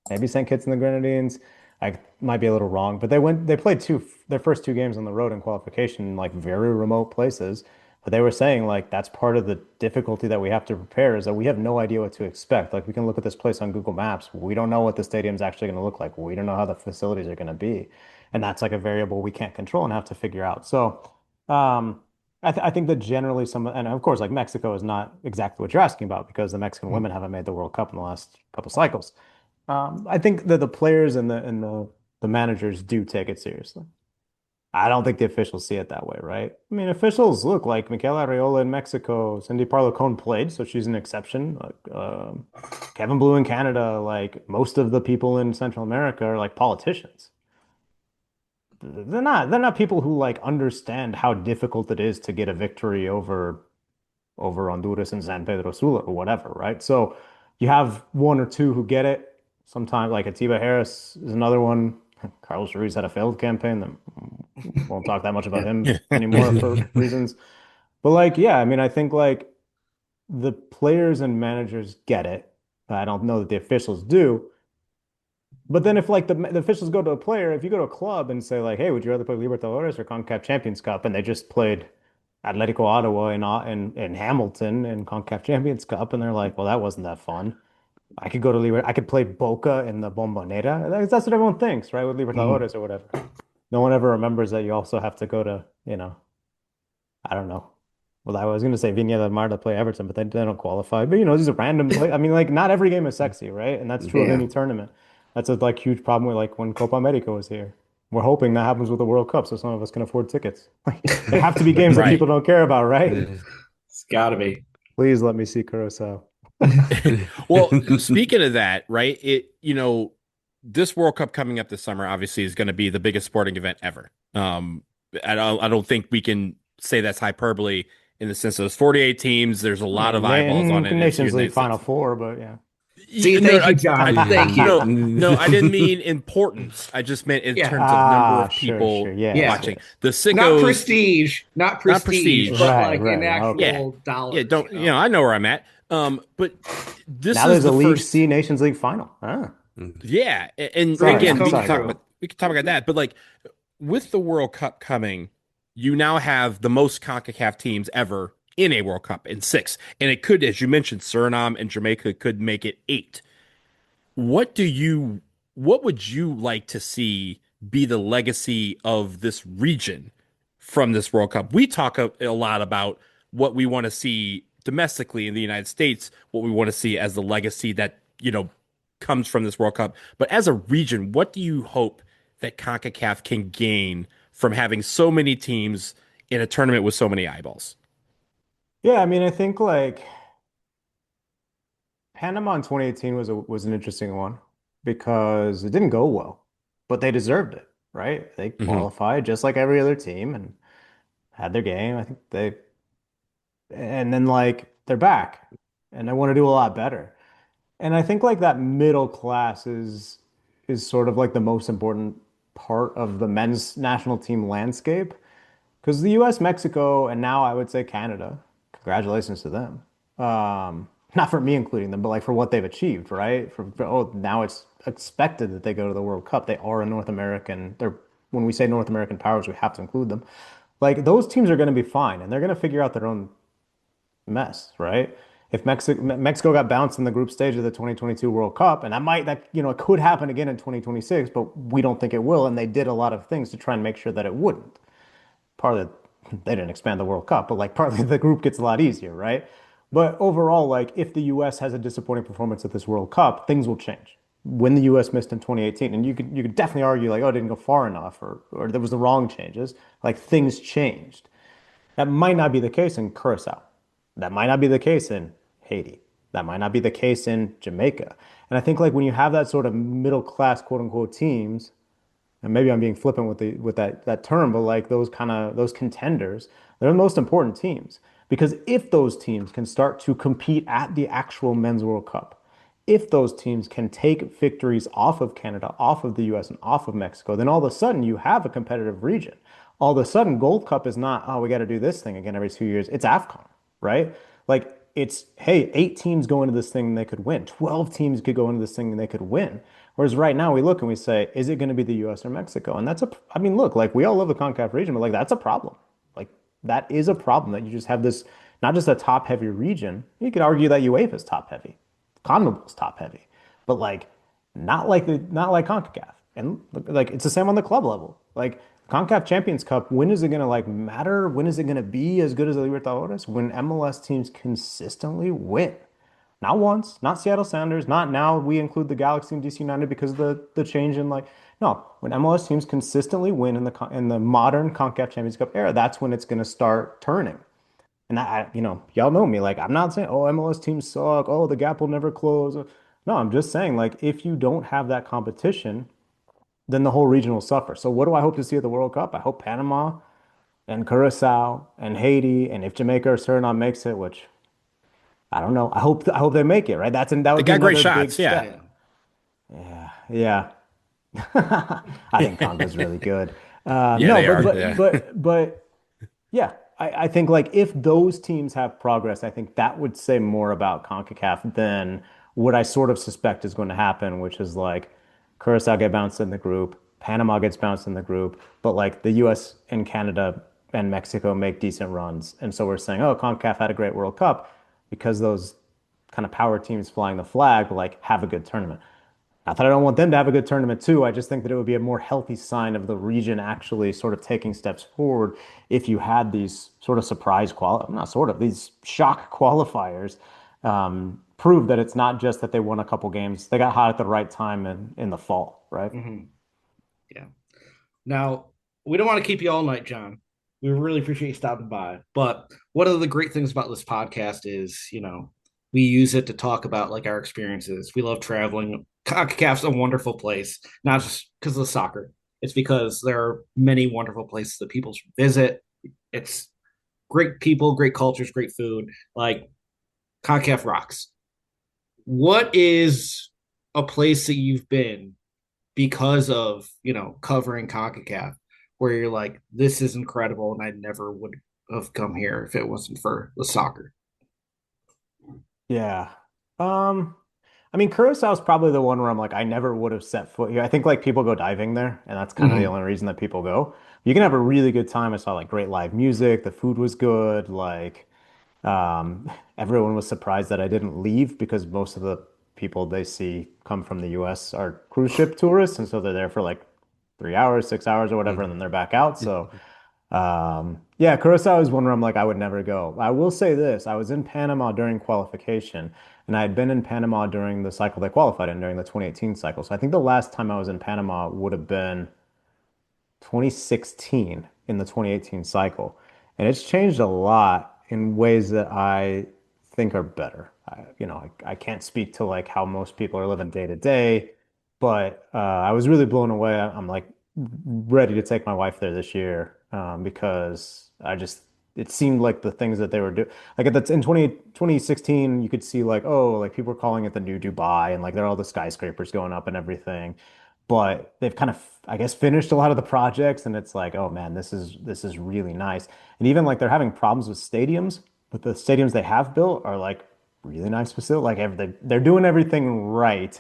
maybe St. Kitts and the Grenadines. I might be a little wrong, but they played their first two games on the road in qualification in like very remote places. But they were saying like that's part of the difficulty that we have to prepare is that we have no idea what to expect. Like we can look at this place on Google Maps. We don't know what the stadium's actually going to look like. We don't know how the facilities are going to be. And that's like a variable we can't control and have to figure out. So I think that generally and of course, like Mexico is not exactly what you're asking about because the Mexican women haven't made the World Cup in the last couple cycles. I think that the players and the managers do take it seriously. I don't think the officials see it that way, right? I mean, officials look like Michaela Arreola in Mexico, Cindy Parlacone played, so she's an exception. Like Kevin Blue in Canada, like most of the people in Central America are like politicians. They're not people who like understand how difficult it is to get a victory over Honduras and San Pedro Sula or whatever, right? So you have one or two who get it. Sometimes, like Atiba Harris is another one. Carlos Ruiz had a failed campaign. That won't talk that much about him anymore for reasons. But like, yeah, I mean, I think like the players and managers get it. I don't know that the officials do. But then if like the officials go to a player, if you go to a club and say like, hey, would you rather play Libertadores or CONCACAF Champions Cup? And they just played Atletico Ottawa in Hamilton in CONCACAF Champions Cup, and they're like, well, that wasn't that fun. I could go to I could play Boca in the Bombonera. That's what everyone thinks, right? With Libertadores or whatever. No one ever remembers that you also have to go to, I don't know. Well, I was going to say Viña del Mar to play Everton, but they don't qualify. But, these are random play. I mean, like, not every game is sexy, right? And that's true of any tournament. That's a like huge problem with like when Copa America was here. We're hoping that happens with the World Cup, so some of us can afford tickets. There have to be games that people don't care about, right? It's got to be. Please let me see Curacao. Well, speaking of that, right? This World Cup coming up this summer obviously is going to be the biggest sporting event ever. I don't think we can say that's hyperbole in the sense of there's 48 teams. There's a lot of eyeballs on it. Nations League Final Four, but yeah. See, thank you, John. Thank you. No, I didn't mean importance. I just meant in terms of number of people watching. The sickos, not prestige, but like an actual dollar. Yeah, don't I know where I'm at. But this now there's a League C Nations League final. Yeah, and again, we can talk about that. But like with the World Cup coming, you now have the most CONCACAF teams ever in a World Cup in 6, and it could, as you mentioned, Suriname and Jamaica could make it 8. What would you like to see be the legacy of this region from this World Cup? We talk a lot about what we want to see domestically in the United States, what we want to see as the legacy that, comes from this World Cup. But as a region, what do you hope that CONCACAF can gain from having so many teams in a tournament with so many eyeballs? Yeah, I mean, I think like Panama in 2018 was an interesting one because it didn't go well, but they deserved it, right? They qualified just like every other team and had their game. I think and then like they're back and they want to do a lot better. And I think like that middle class is sort of like the most important part of the men's national team landscape because the US, Mexico, and now I would say Canada, congratulations to them. Not for me including them, but like for what they've achieved, right? Now it's expected that they go to the World Cup. They are a North American. When we say North American powers, we have to include them. Like those teams are going to be fine, and they're going to figure out their own mess, right? If Mexico got bounced in the group stage of the 2022 World Cup, and it could happen again in 2026, but we don't think it will. And they did a lot of things to try and make sure that it wouldn't. Partly they didn't expand the World Cup, but like partly the group gets a lot easier, right? But overall, like if the U.S. has a disappointing performance at this World Cup, things will change. When the U.S. missed in 2018, and you could definitely argue like, oh, it didn't go far enough, or there was the wrong changes. Like things changed. That might not be the case in Curacao. That might not be the case in Haiti. That might not be the case in Jamaica. And I think like when you have that sort of middle class, quote unquote, teams, and maybe I'm being flippant with that term, but like those contenders, they're the most important teams. Because if those teams can start to compete at the actual Men's World Cup if those teams can take victories off of Canada, off of the US, and off of Mexico, then all of a sudden you have a competitive region. All of a sudden, Gold Cup is not, oh, we got to do this thing again every 2 years. It's AFCON, right? Like it's, hey, 8 teams go into this thing and they could win. 12 teams could go into this thing and they could win. Whereas right now we look and we say, is it going to be the US or Mexico? And I mean, look, like we all love the CONCACAF region, but like that's a problem. Like that is a problem that you just have this, not just a top heavy region. You could argue that UEFA is top heavy. CONMEBOL's top heavy, but like not like CONCACAF. And like it's the same on the club level. Like CONCACAF Champions Cup, when is it gonna like matter? When is it gonna be as good as the Libertadores? When MLS teams consistently win. Not once, not Seattle Sounders, not now we include the Galaxy and DC United because of the change in like no, when MLS teams consistently win in the modern CONCACAF Champions Cup era, that's when it's gonna start turning. And y'all know me. Like, I'm not saying, oh, MLS teams suck. Oh, the gap will never close. No, I'm just saying, like, if you don't have that competition, then the whole region will suffer. So, what do I hope to see at the World Cup? I hope Panama and Curacao and Haiti, and if Jamaica or Suriname makes it, which I don't know, I hope they make it. Right? That They would be got great another big shots. Yeah. step. Yeah. I think Congo's really good. Yeah, no, they but, are. but, Yeah. but yeah, I think like if those teams have progress, I think that would say more about CONCACAF than what I sort of suspect is going to happen, which is like Curacao get bounced in the group, Panama gets bounced in the group, but like the US and Canada and Mexico make decent runs. And so we're saying, oh, CONCACAF had a great World Cup because those kind of power teams flying the flag like have a good tournament. Not that I don't want them to have a good tournament too. I just think that it would be a more healthy sign of the region actually sort of taking steps forward if you had these sort of not sort of, these shock qualifiers prove that it's not just that they won a couple games. They got hot at the right time in the fall, right? Mm-hmm. Yeah. Now, we don't want to keep you all night, John. We really appreciate you stopping by. But one of the great things about this podcast is, we use it to talk about like our experiences. We love traveling. CONCACAF's a wonderful place, not just because of the soccer. It's because there are many wonderful places that people should visit. It's great people, great cultures, great food. Like CONCACAF rocks. What is a place that you've been because of, covering CONCACAF where you're like, this is incredible and I never would have come here if it wasn't for the soccer? Yeah. Um, I mean, Curacao is probably the one where I'm like, I never would have set foot here. I think like people go diving there, and that's kind of the Mm-hmm. only reason that people go. You can have a really good time. I saw like great live music. The food was good. Like, everyone was surprised that I didn't leave because most of the people they see come from the US are cruise ship tourists, and so they're there for like 3 hours, 6 hours, or whatever, and then they're back out. So yeah, Curacao is one where I'm like, I would never go. I will say this, I was in Panama during qualification, and I had been in Panama during the cycle they qualified in during the 2018 cycle. So I think the last time I was in Panama would have been 2016 in the 2018 cycle. And it's changed a lot in ways that I think are better. I can't speak to like how most people are living day to day, but I was really blown away. I'm like ready to take my wife there this year because it seemed like the things that they were doing, like in 2016, you could see like, oh, like people were calling it the new Dubai and like there are all the skyscrapers going up and everything but they've kind of, I guess, finished a lot of the projects, and it's like, oh man, this is really nice. And even like they're having problems with stadiums, but the stadiums they have built are like really nice facility. Like they're doing everything right.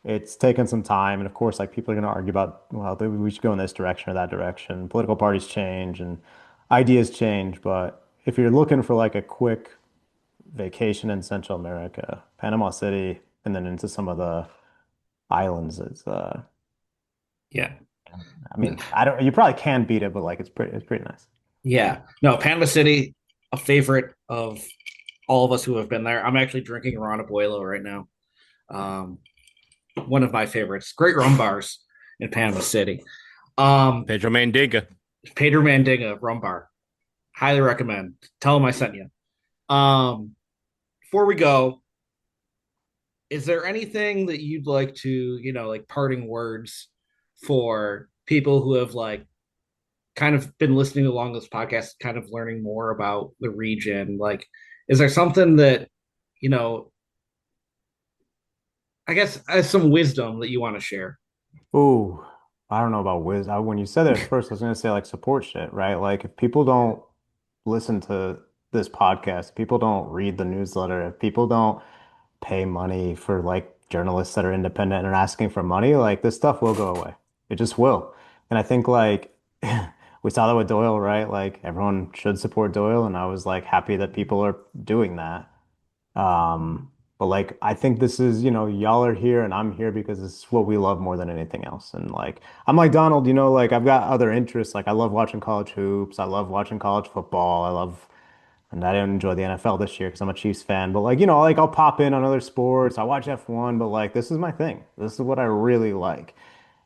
It's taken some time, and of course, like people are going to argue about, well, we should go in this direction or that direction. Political parties change and ideas change, but if you're looking for like a quick vacation in Central America, Panama City, and then into some of the islands, Yeah. I mean, I don't. You probably can beat it, but like it's pretty nice. Yeah. No, Panama City, a favorite of all of us who have been there. I'm actually drinking Ron Abuelo right now. Um, one of my favorites. Great rum bars in Panama City. Pedro Mandinga. Pedro Mandinga rum bar. Highly recommend. Tell him I sent you. Before we go, is there anything that you'd like to, like parting words for people who have like kind of been listening along this podcast, kind of learning more about the region? Like, is there something that, you know, I guess some wisdom that you want to share. Ooh, I don't know about When you said it at first, I was gonna say like support shit, right? Like if people don't listen to this podcast, people don't read the newsletter, if people don't pay money for like journalists that are independent and are asking for money, like this stuff will go away. It just will. And I think like we saw that with Doyle, right? Like everyone should support Doyle, and I was like happy that people are doing that. But like I think this is, y'all are here and I'm here because this is what we love more than anything else. And like I'm like Donald, like I've got other interests. Like I love watching college hoops. I love watching college football. And I didn't enjoy the NFL this year because I'm a Chiefs fan. But like, like I'll pop in on other sports. I watch F1, but like this is my thing. This is what I really like.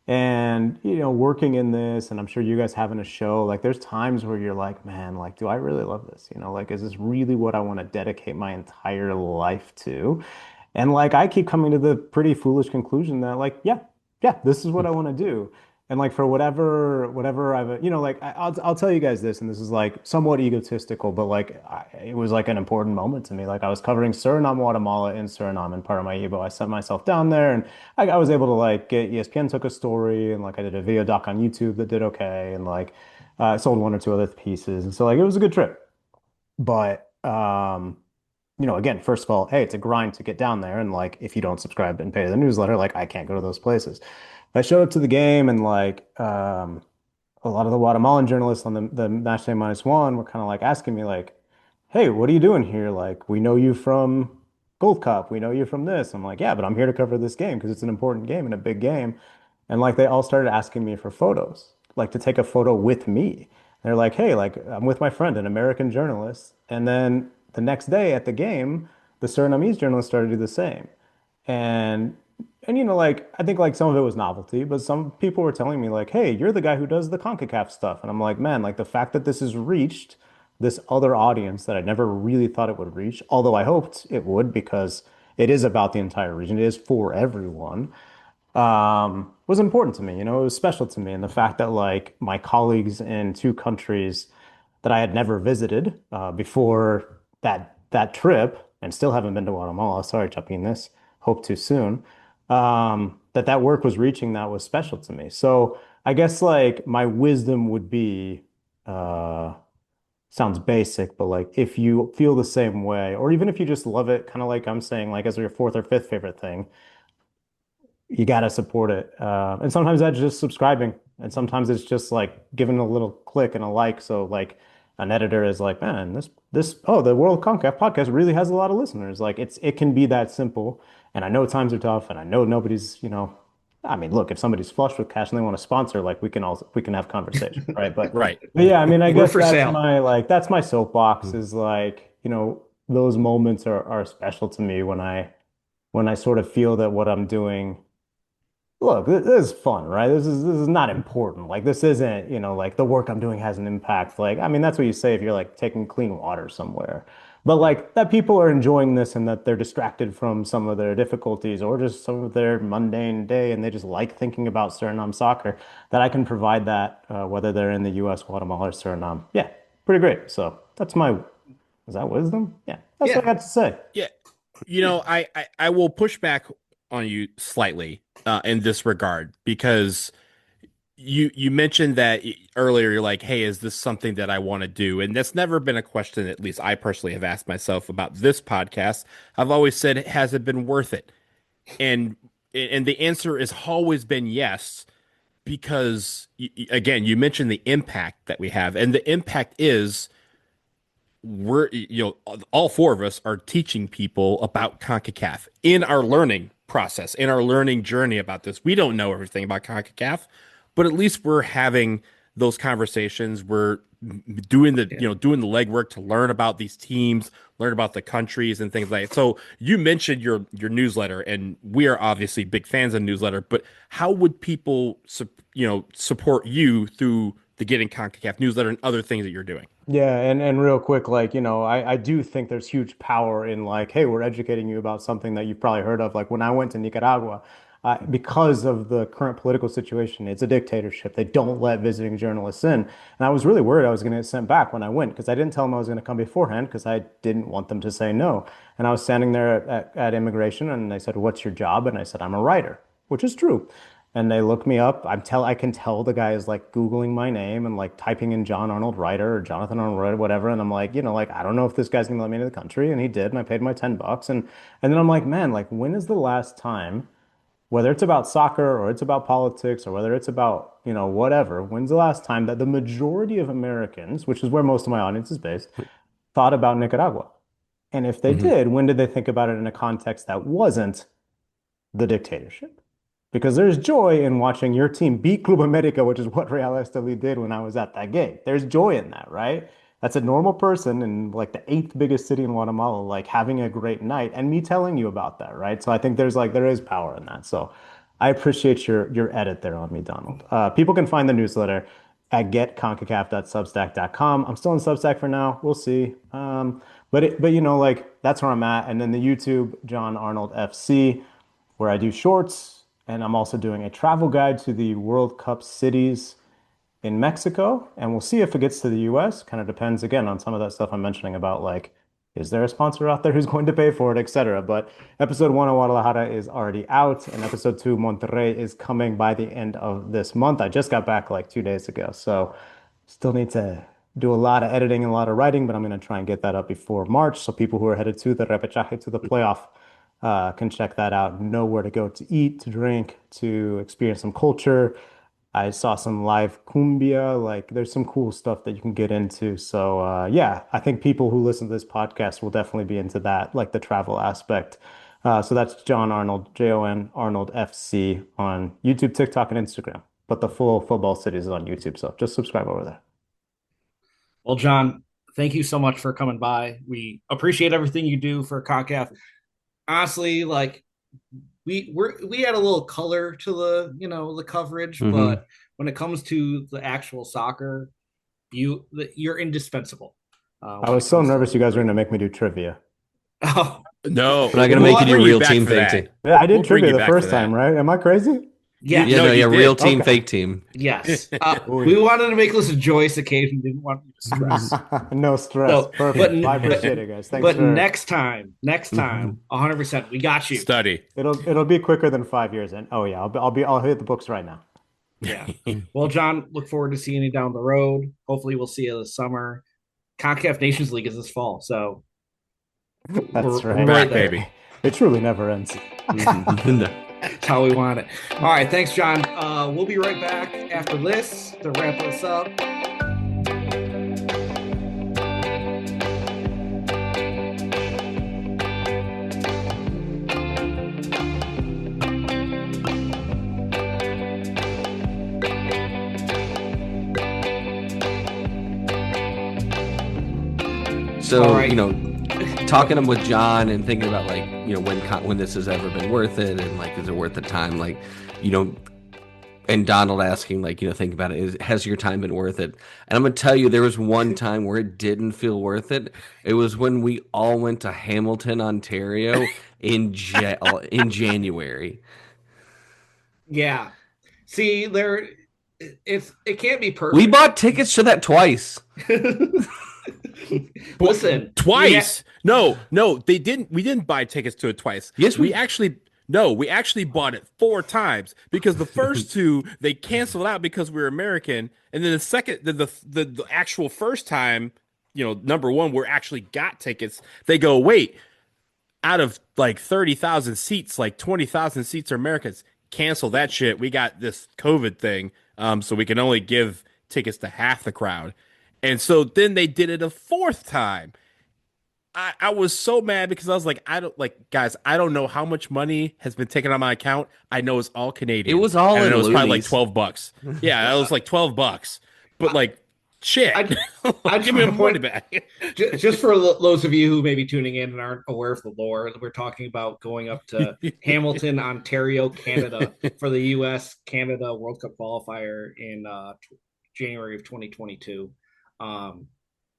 And, working in this, and I'm sure you guys having a show, like there's times where you're like, man, like, do I really love this? Like, is this really what I want to dedicate my entire life to? And like, I keep coming to the pretty foolish conclusion that like, yeah, this is what I want to do. And like for whatever I've, like I'll tell you guys this, and this is like somewhat egotistical, but like it was like an important moment to me. Like I was covering Suriname, Guatemala in Suriname, and part of my EBO, I sent myself down there, and I was able to like get ESPN took a story, and like I did a video doc on YouTube that did okay, and like I sold one or two other pieces, and so like it was a good trip. But again, first of all, hey, it's a grind to get down there, and like if you don't subscribe and pay the newsletter, like I can't go to those places. I showed up to the game and like a lot of the Guatemalan journalists on the match day -1 were kind of like asking me like, "Hey, what are you doing here? Like, we know you from Gold Cup, we know you from this." I'm like, "Yeah, but I'm here to cover this game because it's an important game and a big game." And like they all started asking me for photos, like to take a photo with me. They're like, "Hey, like I'm with my friend, an American journalist." And then the next day at the game, the Surinamese journalists started to do the same. And like I think like some of it was novelty, but some people were telling me like, "Hey, you're the guy who does the CONCACAF stuff." And I'm like, "Man, like the fact that this has reached this other audience that I never really thought it would reach, although I hoped it would because it is about the entire region. It is for everyone." Was important to me. It was special to me. And the fact that like my colleagues in two countries that I had never visited before that trip and still haven't been to Guatemala. Sorry, chopping this. Hope to soon. That work was reaching that was special to me. So I guess like my wisdom would be uh sounds basic, but like if you feel the same way, or even if you just love it, kind of like I'm saying, like as your fourth or fifth favorite thing, you got to support it. And sometimes that's just subscribing. And sometimes it's just like giving a little click and a like. So like an editor is like, man, the World of Concacaf podcast really has a lot of listeners. Like it can be that simple. And I know times are tough and I know nobody's, I mean, look, if somebody's flush with cash and they want to sponsor, like we can have conversation, right? Right. But yeah, I mean, I We're guess for sale. that's my soapbox is like, those moments are special to me when I sort of feel that what I'm doing. Look, this is fun, right? This is not important. Like this isn't, like the work I'm doing has an impact. Like, I mean, that's what you say if you're like taking clean water somewhere. But like that people are enjoying this and that they're distracted from some of their difficulties or just some of their mundane day and they just like thinking about Suriname soccer, that I can provide that whether they're in the US, Guatemala, or Suriname. Yeah, pretty great. So is that wisdom? Yeah, that's what I Yeah. got to say. Yeah. Yeah. I will push back on you slightly in this regard because you mentioned that earlier. You're like, hey, is this something that I want to do? And that's never been a question, at least I personally have asked myself about this podcast. I've always said, has it been worth it? And and the answer has always been yes, because again, you mentioned the impact that we have, and the impact is we're all four of us are teaching people about CONCACAF in our learning process, in our learning journey about this. We don't know everything about CONCACAF, but at least we're having those conversations. We're doing the Yeah. doing the legwork to learn about these teams, learn about the countries and things like that. So you mentioned your newsletter, and we are obviously big fans of newsletter. But how would people support you through the Getting CONCACAF newsletter and other things that you're doing? Yeah, and real quick, like, I do think there's huge power in like, hey, we're educating you about something that you've probably heard of. Like when I went to Nicaragua, because of the current political situation. It's a dictatorship. They don't let visiting journalists in. And I was really worried I was going to get sent back when I went because I didn't tell them I was going to come beforehand because I didn't want them to say no. And I was standing there at immigration and they said, "What's your job?" And I said, "I'm a writer," which is true. And they look me up. I can tell the guy is like Googling my name and like typing in Jon Arnold writer or Jonathan Arnold writer, whatever. And I'm like, like, I don't know if this guy's gonna let me into the country. And he did, and I paid my $10. And then I'm like, man, like when is the last time, whether it's about soccer or it's about politics or whether it's about, whatever, when's the last time that the majority of Americans, which is where most of my audience is based, thought about Nicaragua? And if they did, when did they think about it in a context that wasn't the dictatorship? Because there's joy in watching your team beat Club America, which is what Real Estelí did when I was at that game. There's joy in that, right? That's a normal person in like the eighth biggest city in Guatemala, like having a great night and me telling you about that, right? So I think there is power in that. So I appreciate your edit there on me, Donald. People can find the newsletter at getconcacaf.substack.com. I'm still in Substack for now. We'll see. But like that's where I'm at. And then the YouTube, Jon Arnold FC, where I do shorts. And I'm also doing a travel guide to the World Cup cities in Mexico. And we'll see if it gets to the US. Kind of depends, again, on some of that stuff I'm mentioning about, like, is there a sponsor out there who's going to pay for it, etc. But episode 1 of Guadalajara is already out. And episode 2, Monterrey, is coming by the end of this month. I just got back like 2 days ago. So still need to do a lot of editing and a lot of writing. But I'm going to try and get that up before March. So people who are headed to the repechaje, to the playoff, can check that out, know where to go to eat, to drink, to experience some culture. I saw some live cumbia, like there's some cool stuff that you can get into. So yeah, I think people who listen to this podcast will definitely be into that, like the travel aspect. So that's Jon Arnold, Jon Arnold FC on YouTube, TikTok, and Instagram. But the full football cities is on YouTube, so just subscribe over there. Well, John, thank you so much for coming by. We appreciate everything you do for CONCACAF. Honestly, like we had a little color to the coverage, but when it comes to the actual soccer, you're indispensable. I was so nervous you guys were going to make me do trivia. Oh no, we're not going to make you do real team fake team. Yeah, I did trivia the first time, right? Am I crazy? Yeah, real team, fake team. Yes, we wanted to make this a joyous occasion. Didn't want you to stress. No stress. So, perfect. I appreciate it, guys. Thanks. But next time, 100%, we got you. Study. It'll be quicker than 5 years. And I'll hit the books right now. Yeah. Well, John, look forward to seeing you down the road. Hopefully, we'll see you this summer. CONCACAF Nations League is this fall, so that's right, back, baby. It truly never ends. That's how we want it. All right, thanks, John. We'll be right back after this to wrap this up. So, talking with John and thinking about like, when this has ever been worth it and like, is it worth the time? Like, and Donald asking like, think about it. Has your time been worth it? And I'm going to tell you, there was one time where it didn't feel worth it. It was when we all went to Hamilton, Ontario in January. Yeah. See, it can't be perfect. We bought tickets to that twice. Listen, twice. No, they didn't. We didn't buy tickets to it twice. Yes, we actually bought it 4 times because the first 2 they canceled out because we were American, and then the second, the actual first time, number 1, we actually got tickets. They go, wait, out of like 30,000 seats, like 20,000 seats are Americans. Cancel that shit. We got this COVID thing, so we can only give tickets to half the crowd. And so then they did it a 4th time. I was so mad because I was like, guys, I don't know how much money has been taken on my account. I know it's all Canadian. It was all and in it was loonies. probably like $12. Yeah, it was like $12. But like, shit. I give me a money back. Just for those of you who may be tuning in and aren't aware of the lore, we're talking about going up to Hamilton, Ontario, Canada for the U.S.-Canada World Cup qualifier in January of 2022.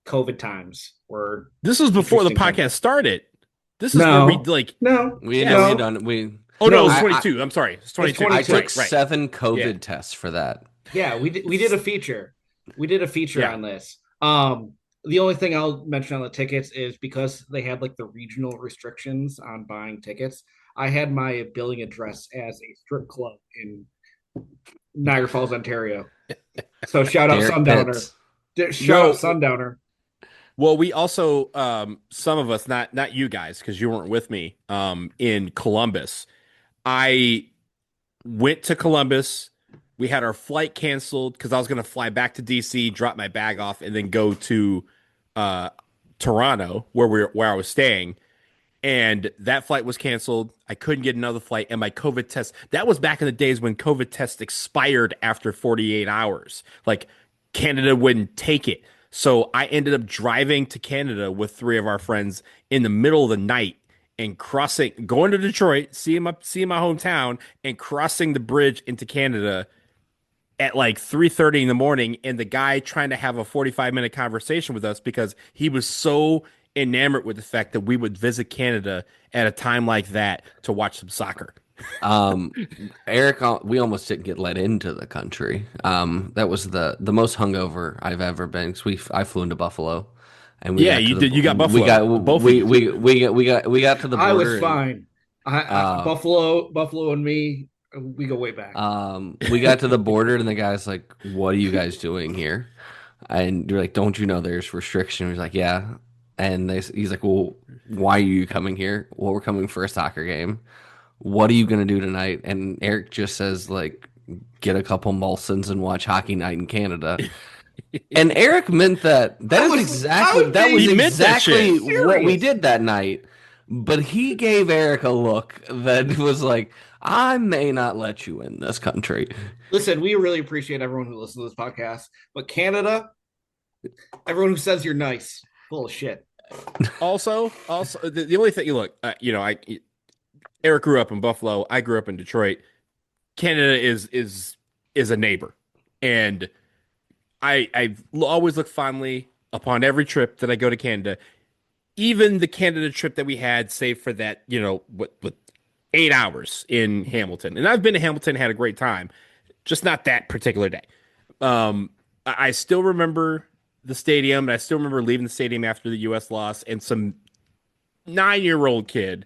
COVID times were. This was before the podcast started. This is where we like. No, we done. Oh no, No, it was I- 22. I'm sorry, it's 22. 22. I took Right. 7 COVID Yeah. tests for that. Yeah, we did a feature. We did a feature Yeah. on this. The only thing I'll mention on the tickets is because they had like the regional restrictions on buying tickets. I had my billing address as a strip club in Niagara Falls, Ontario. So shout out Derek Sundowner. Pitts. Shout out No, Sundowner. well, we also some of us, not you guys, because you weren't with me, in Columbus. I went to Columbus. We had our flight canceled because I was going to fly back to DC, drop my bag off, and then go to uh, Toronto, where I was staying. And that flight was canceled. I couldn't get another flight, and my COVID test. That was back in the days when COVID tests expired after 48 hours. Like Canada wouldn't take it, so I ended up driving to Canada with 3 of our friends in the middle of the night and going to Detroit, seeing my hometown, and crossing the bridge into Canada at like 3:30 in the morning, and the guy trying to have a 45-minute conversation with us because he was so enamored with the fact that we would visit Canada at a time like that to watch some soccer. Um, Eric, we almost didn't get let into the country. That was the most hungover I've ever been. 'Cause I flew into Buffalo, and we Yeah, got you to the, did. You got We Buffalo. got Both of we, you. we got to the border. I was and, fine. Buffalo and me, we go way back. we got to the border, and the guy's like, "What are you guys doing here?" And you're like, "Don't you know there's restriction?" He's like, "Yeah." And he's like, "Well, why are you coming here?" "Well, we're coming for a soccer game." "What are you gonna do tonight?" And Eric just says, like, "Get a couple Molsons and watch Hockey Night in Canada." And Eric meant that. That was exactly what we did that night. But he gave Eric a look that was like, "I may not let you in this country." Listen, we really appreciate everyone who listens to this podcast, but Canada, everyone who says you're nice, full of shit. Also, the only thing you look, Eric grew up in Buffalo. I grew up in Detroit. Canada is a neighbor, and I've always looked fondly upon every trip that I go to Canada. Even the Canada trip that we had, save for that, what 8 hours in Hamilton, and I've been to Hamilton, had a great time, just not that particular day. I still remember the stadium, and I still remember leaving the stadium after the U.S. loss, and some 9-year-old kid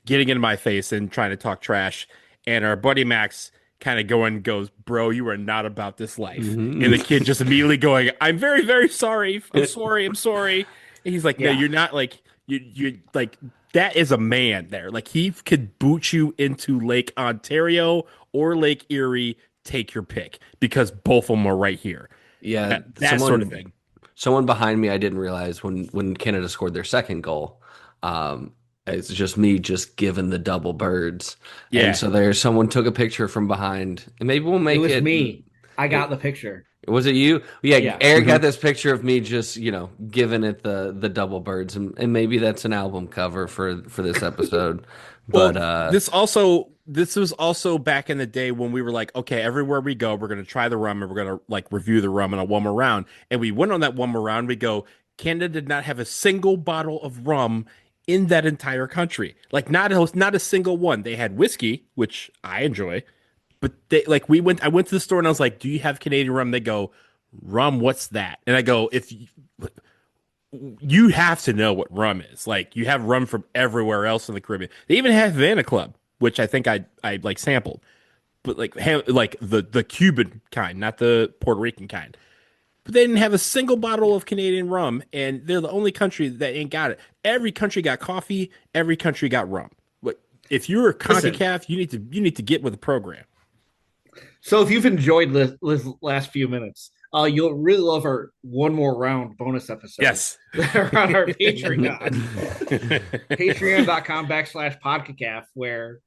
getting into my face and trying to talk trash, and our buddy Max kind of goes, "Bro, you are not about this life." Mm-hmm. And the kid just immediately going, "I'm very, very sorry. I'm sorry. And he's like, "No, Yeah. you're not, like, you like, that is a man there. Like, he could boot you into Lake Ontario or Lake Erie, take your pick, because both of them are right here." Yeah, That sort of thing. Someone behind me, I didn't realize when Canada scored their second goal. It's just me just giving the double birds. Yeah. And so someone took a picture from behind, and maybe we'll make It was it. me. I got the picture. Was it you? Yeah, Yeah. Eric got this picture of me just, giving it the double birds, and maybe that's an album cover for this episode. But Well, this was also back in the day when we were like, okay, everywhere we go, we're gonna try the rum and we're gonna like review the rum in a one more round. And we went on that one more round. We go, Canada did not have a single bottle of rum in that entire country. Like not a single one. They had whiskey, which I enjoy, but I went to the store and I was like, "Do you have Canadian rum?" They go, "Rum, what's that?" And I go, you have to know what rum is. Like, you have rum from everywhere else in the Caribbean. They even have Havana Club, which I think I like sampled, but like the Cuban kind, not the Puerto Rican kind. But they didn't have a single bottle of Canadian rum, and they're the only country that ain't got it. Every country got coffee. Every country got rum. But if you're a CONCACAF, you need to get with the program. So if you've enjoyed this last few minutes, you'll really love our one more round bonus episode. Yes. That are on our Patreon. Patreon.com/PODCACAF, where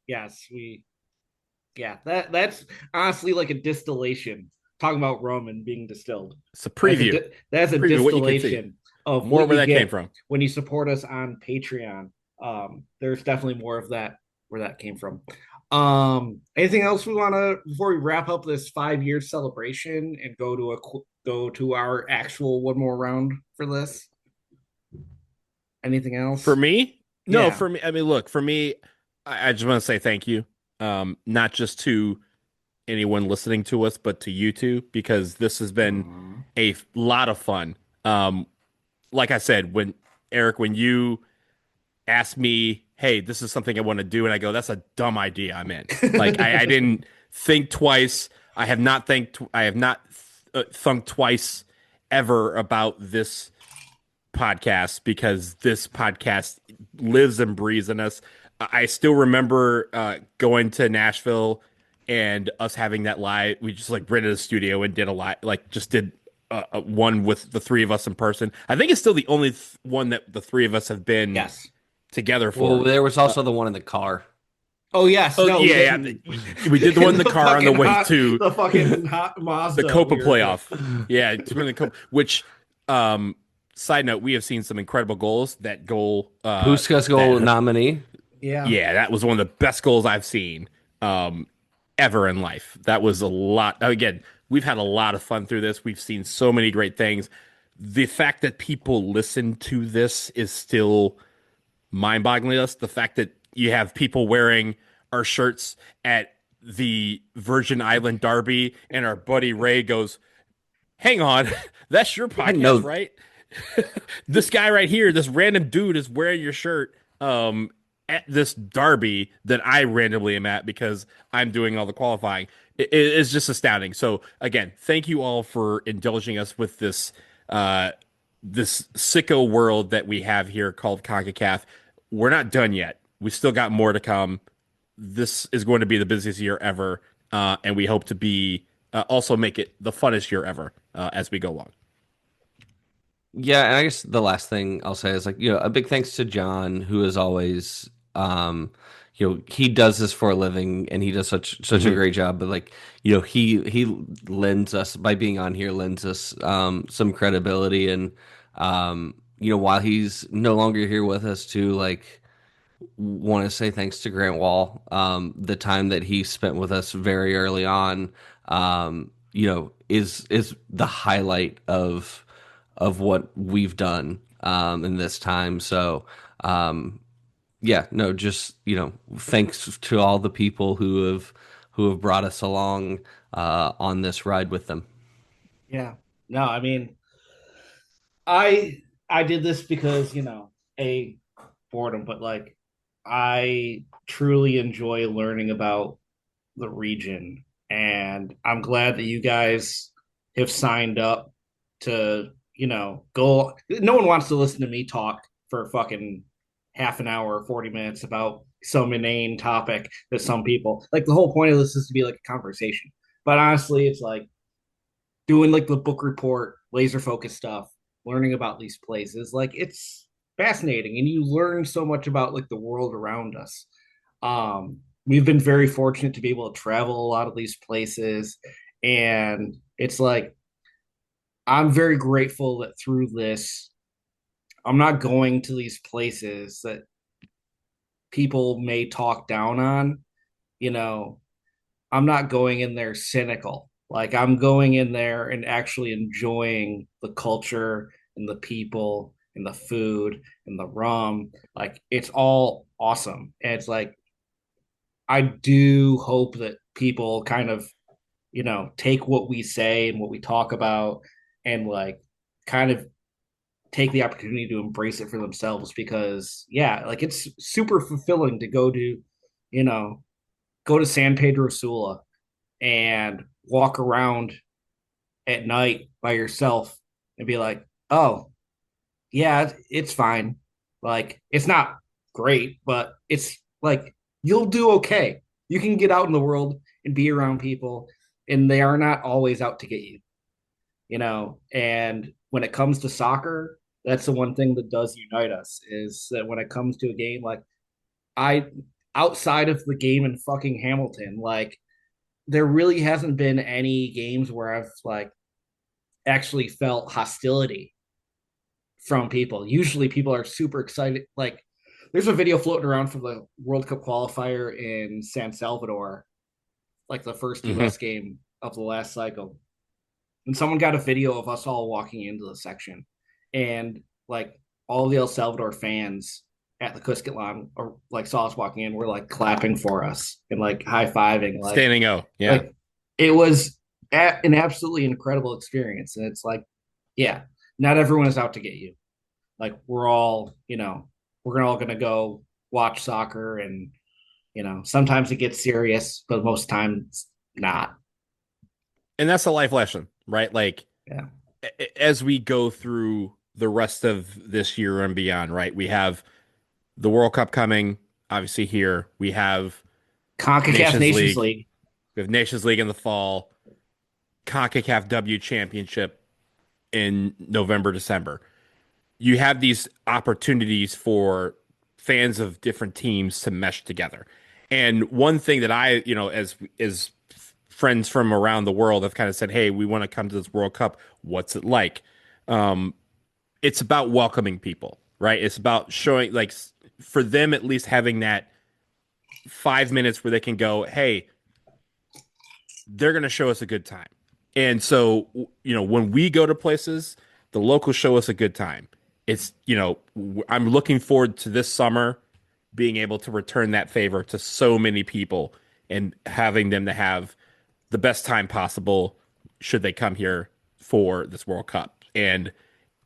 that's honestly like a distillation, talking about rum and being distilled. It's a preview. That's a distillation of more what where you that get came from. when you support us on Patreon. There's definitely more of that where that came from. Anything else we want to before we wrap up this 5-year celebration and go to our actual one more round for this? Anything else For me? No, Yeah. for me. I mean, look, for me, I just want to say thank you, not just to anyone listening to us, but to you two, because this has been Aw. a lot of fun. Um, like I said, when you asked me, "Hey, this is something I want to do," and I go, "That's a dumb idea. I'm in." Like I didn't think twice. I have not thunk twice ever about this podcast because this podcast lives and breathes in us. I still remember going to Nashville and us having that live. We just like rented a studio and did a live, like just did one with the three of us in person. I think it's still the only one that the three of us have been Yes. together Well, for. there was also the one in the car. Oh yes. Oh No, we yeah, didn't. we did the one in the car on the way to the fucking hot the Mazda. Copa we were doing. playoff. Yeah, to win the Copa. Which, side note, we have seen some incredible goals. That goal, Puska's goal nominee. Yeah. yeah, that was one of the best goals I've seen ever in life. That was a lot. Again, we've had a lot of fun through this. We've seen so many great things. The fact that people listen to this is still mind-boggling to us. The fact that you have people wearing our shirts at the Virgin Island Derby, and our buddy Ray goes, "Hang on, that's your I know. podcast, right? This guy right here, this random dude, is wearing your shirt at this derby that I randomly am at because I'm doing all the qualifying." It's just astounding. So again, thank you all for indulging us with this sicko world that we have here called CONCACAF. We're not done yet. We still got more to come. This is going to be the busiest year ever, and we hope to be also make it the funnest year ever as we go along. Yeah, and I guess the last thing I'll say is like, a big thanks to John, who is always, he does this for a living and he does such a great job. But like, he lends us by being on here, lends us some credibility, and while he's no longer here with us, to like want to say thanks to Grant Wall, the time that he spent with us very early on, is the highlight of what we've done in this time. So, yeah, no, just thanks to all the people who have brought us along on this ride with them. Yeah. No, I mean, I did this because a boredom, but like I truly enjoy learning about the region, and I'm glad that you guys have signed up to go. No one wants to listen to me talk for fucking half an hour or 40 minutes about some inane topic that some people like. The whole point of this is to be like a conversation, but honestly it's like doing like the book report, laser focus stuff, learning about these places. Like it's fascinating, and you learn so much about like the world around us. We've been very fortunate to be able to travel a lot of these places, and it's like I'm very grateful that through this, I'm not going to these places that people may talk down on. You know, I'm not going in there cynical. Like I'm going in there and actually enjoying the culture and the people and the food and the rum. Like it's all awesome. And it's like I do hope that people kind of, take what we say and what we talk about and like kind of take the opportunity to embrace it for themselves because yeah, like it's super fulfilling to you know, go to San Pedro Sula and walk around at night by yourself and be like, oh, yeah, it's fine. Like, it's not great, but it's like you'll do okay. You can get out in the world and be around people, and they are not always out to get you. And when it comes to soccer, that's the one thing that does unite us is that when it comes to a game, like, I, outside of the game in fucking Hamilton, like, there really hasn't been any games where I've like actually felt hostility from people. Usually people are super excited. Like there's a video floating around from the World Cup qualifier in San Salvador, like the first Mhm. US game of the last cycle. And someone got a video of us all walking into the section and like all the El Salvador fans at the Cuscatlon or like saw us walking in were like clapping for us and like high-fiving, like Standing O. Yeah. like it was an absolutely incredible experience. And it's like, yeah, not everyone is out to get you. Like we're all, we're all going to go watch soccer, and, sometimes it gets serious, but most times not. And that's a life lesson, right? Like, Yeah. As we go through the rest of this year and beyond, right? We have the World Cup coming, obviously here. We have CONCACAF Nations League. We have Nations League in the fall. CONCACAF W Championship in November, December. You have these opportunities for fans of different teams to mesh together. And one thing that I, as friends from around the world have kind of said, hey, we want to come to this World Cup. What's it like? It's about welcoming people, right? It's about showing, like, for them at least having that 5 minutes where they can go, hey, they're going to show us a good time. And so, when we go to places, the locals show us a good time. It's, I'm looking forward to this summer being able to return that favor to so many people and having them to have the best time possible should they come here for this World Cup. And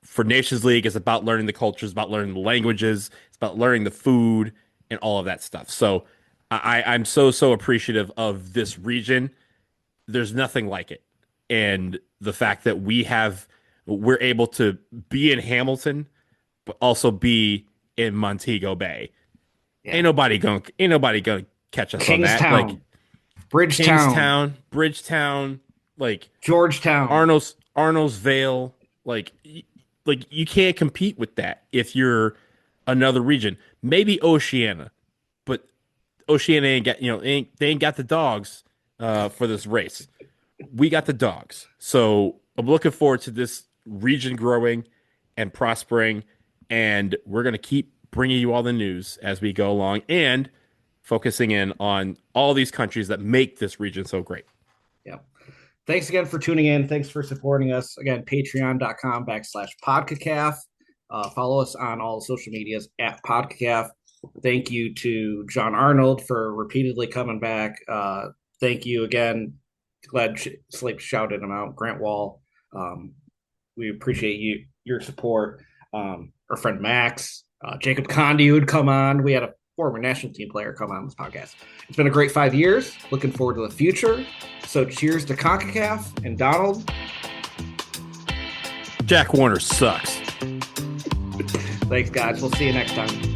for Nations League, it's about learning the cultures, about learning the languages, it's about learning the food and all of that stuff. So I'm so appreciative of this region. There's nothing like it. And the fact that we're able to be in Hamilton, but also be in Montego Bay. Yeah. Ain't nobody gonna catch us Kingstown, on that. Like Bridgetown, like Georgetown, Arnold's Vale, like you can't compete with that if you're another region. Maybe Oceania, but Oceania ain't got they ain't got the dogs for this race. We got the dogs, so I'm looking forward to this region growing and prospering, and we're gonna keep bringing you all the news as we go along and focusing in on all these countries that make this region so great. Yeah. Thanks again for tuning in. Thanks for supporting us. Again, patreon.com/PODCACAF. Follow us on all social medias at PODCACAF. Thank you to Jon Arnold for repeatedly coming back. Thank you again. Glad Slate shouted him out. Grant Wall. We appreciate your support. Our friend Max, Jacob Condi, who'd come on. We had a former national team player come on this podcast. It's been a great 5 years. Looking forward to the future. So cheers to CONCACAF and Donald. Jack Warner sucks. Thanks, guys. We'll see you next time.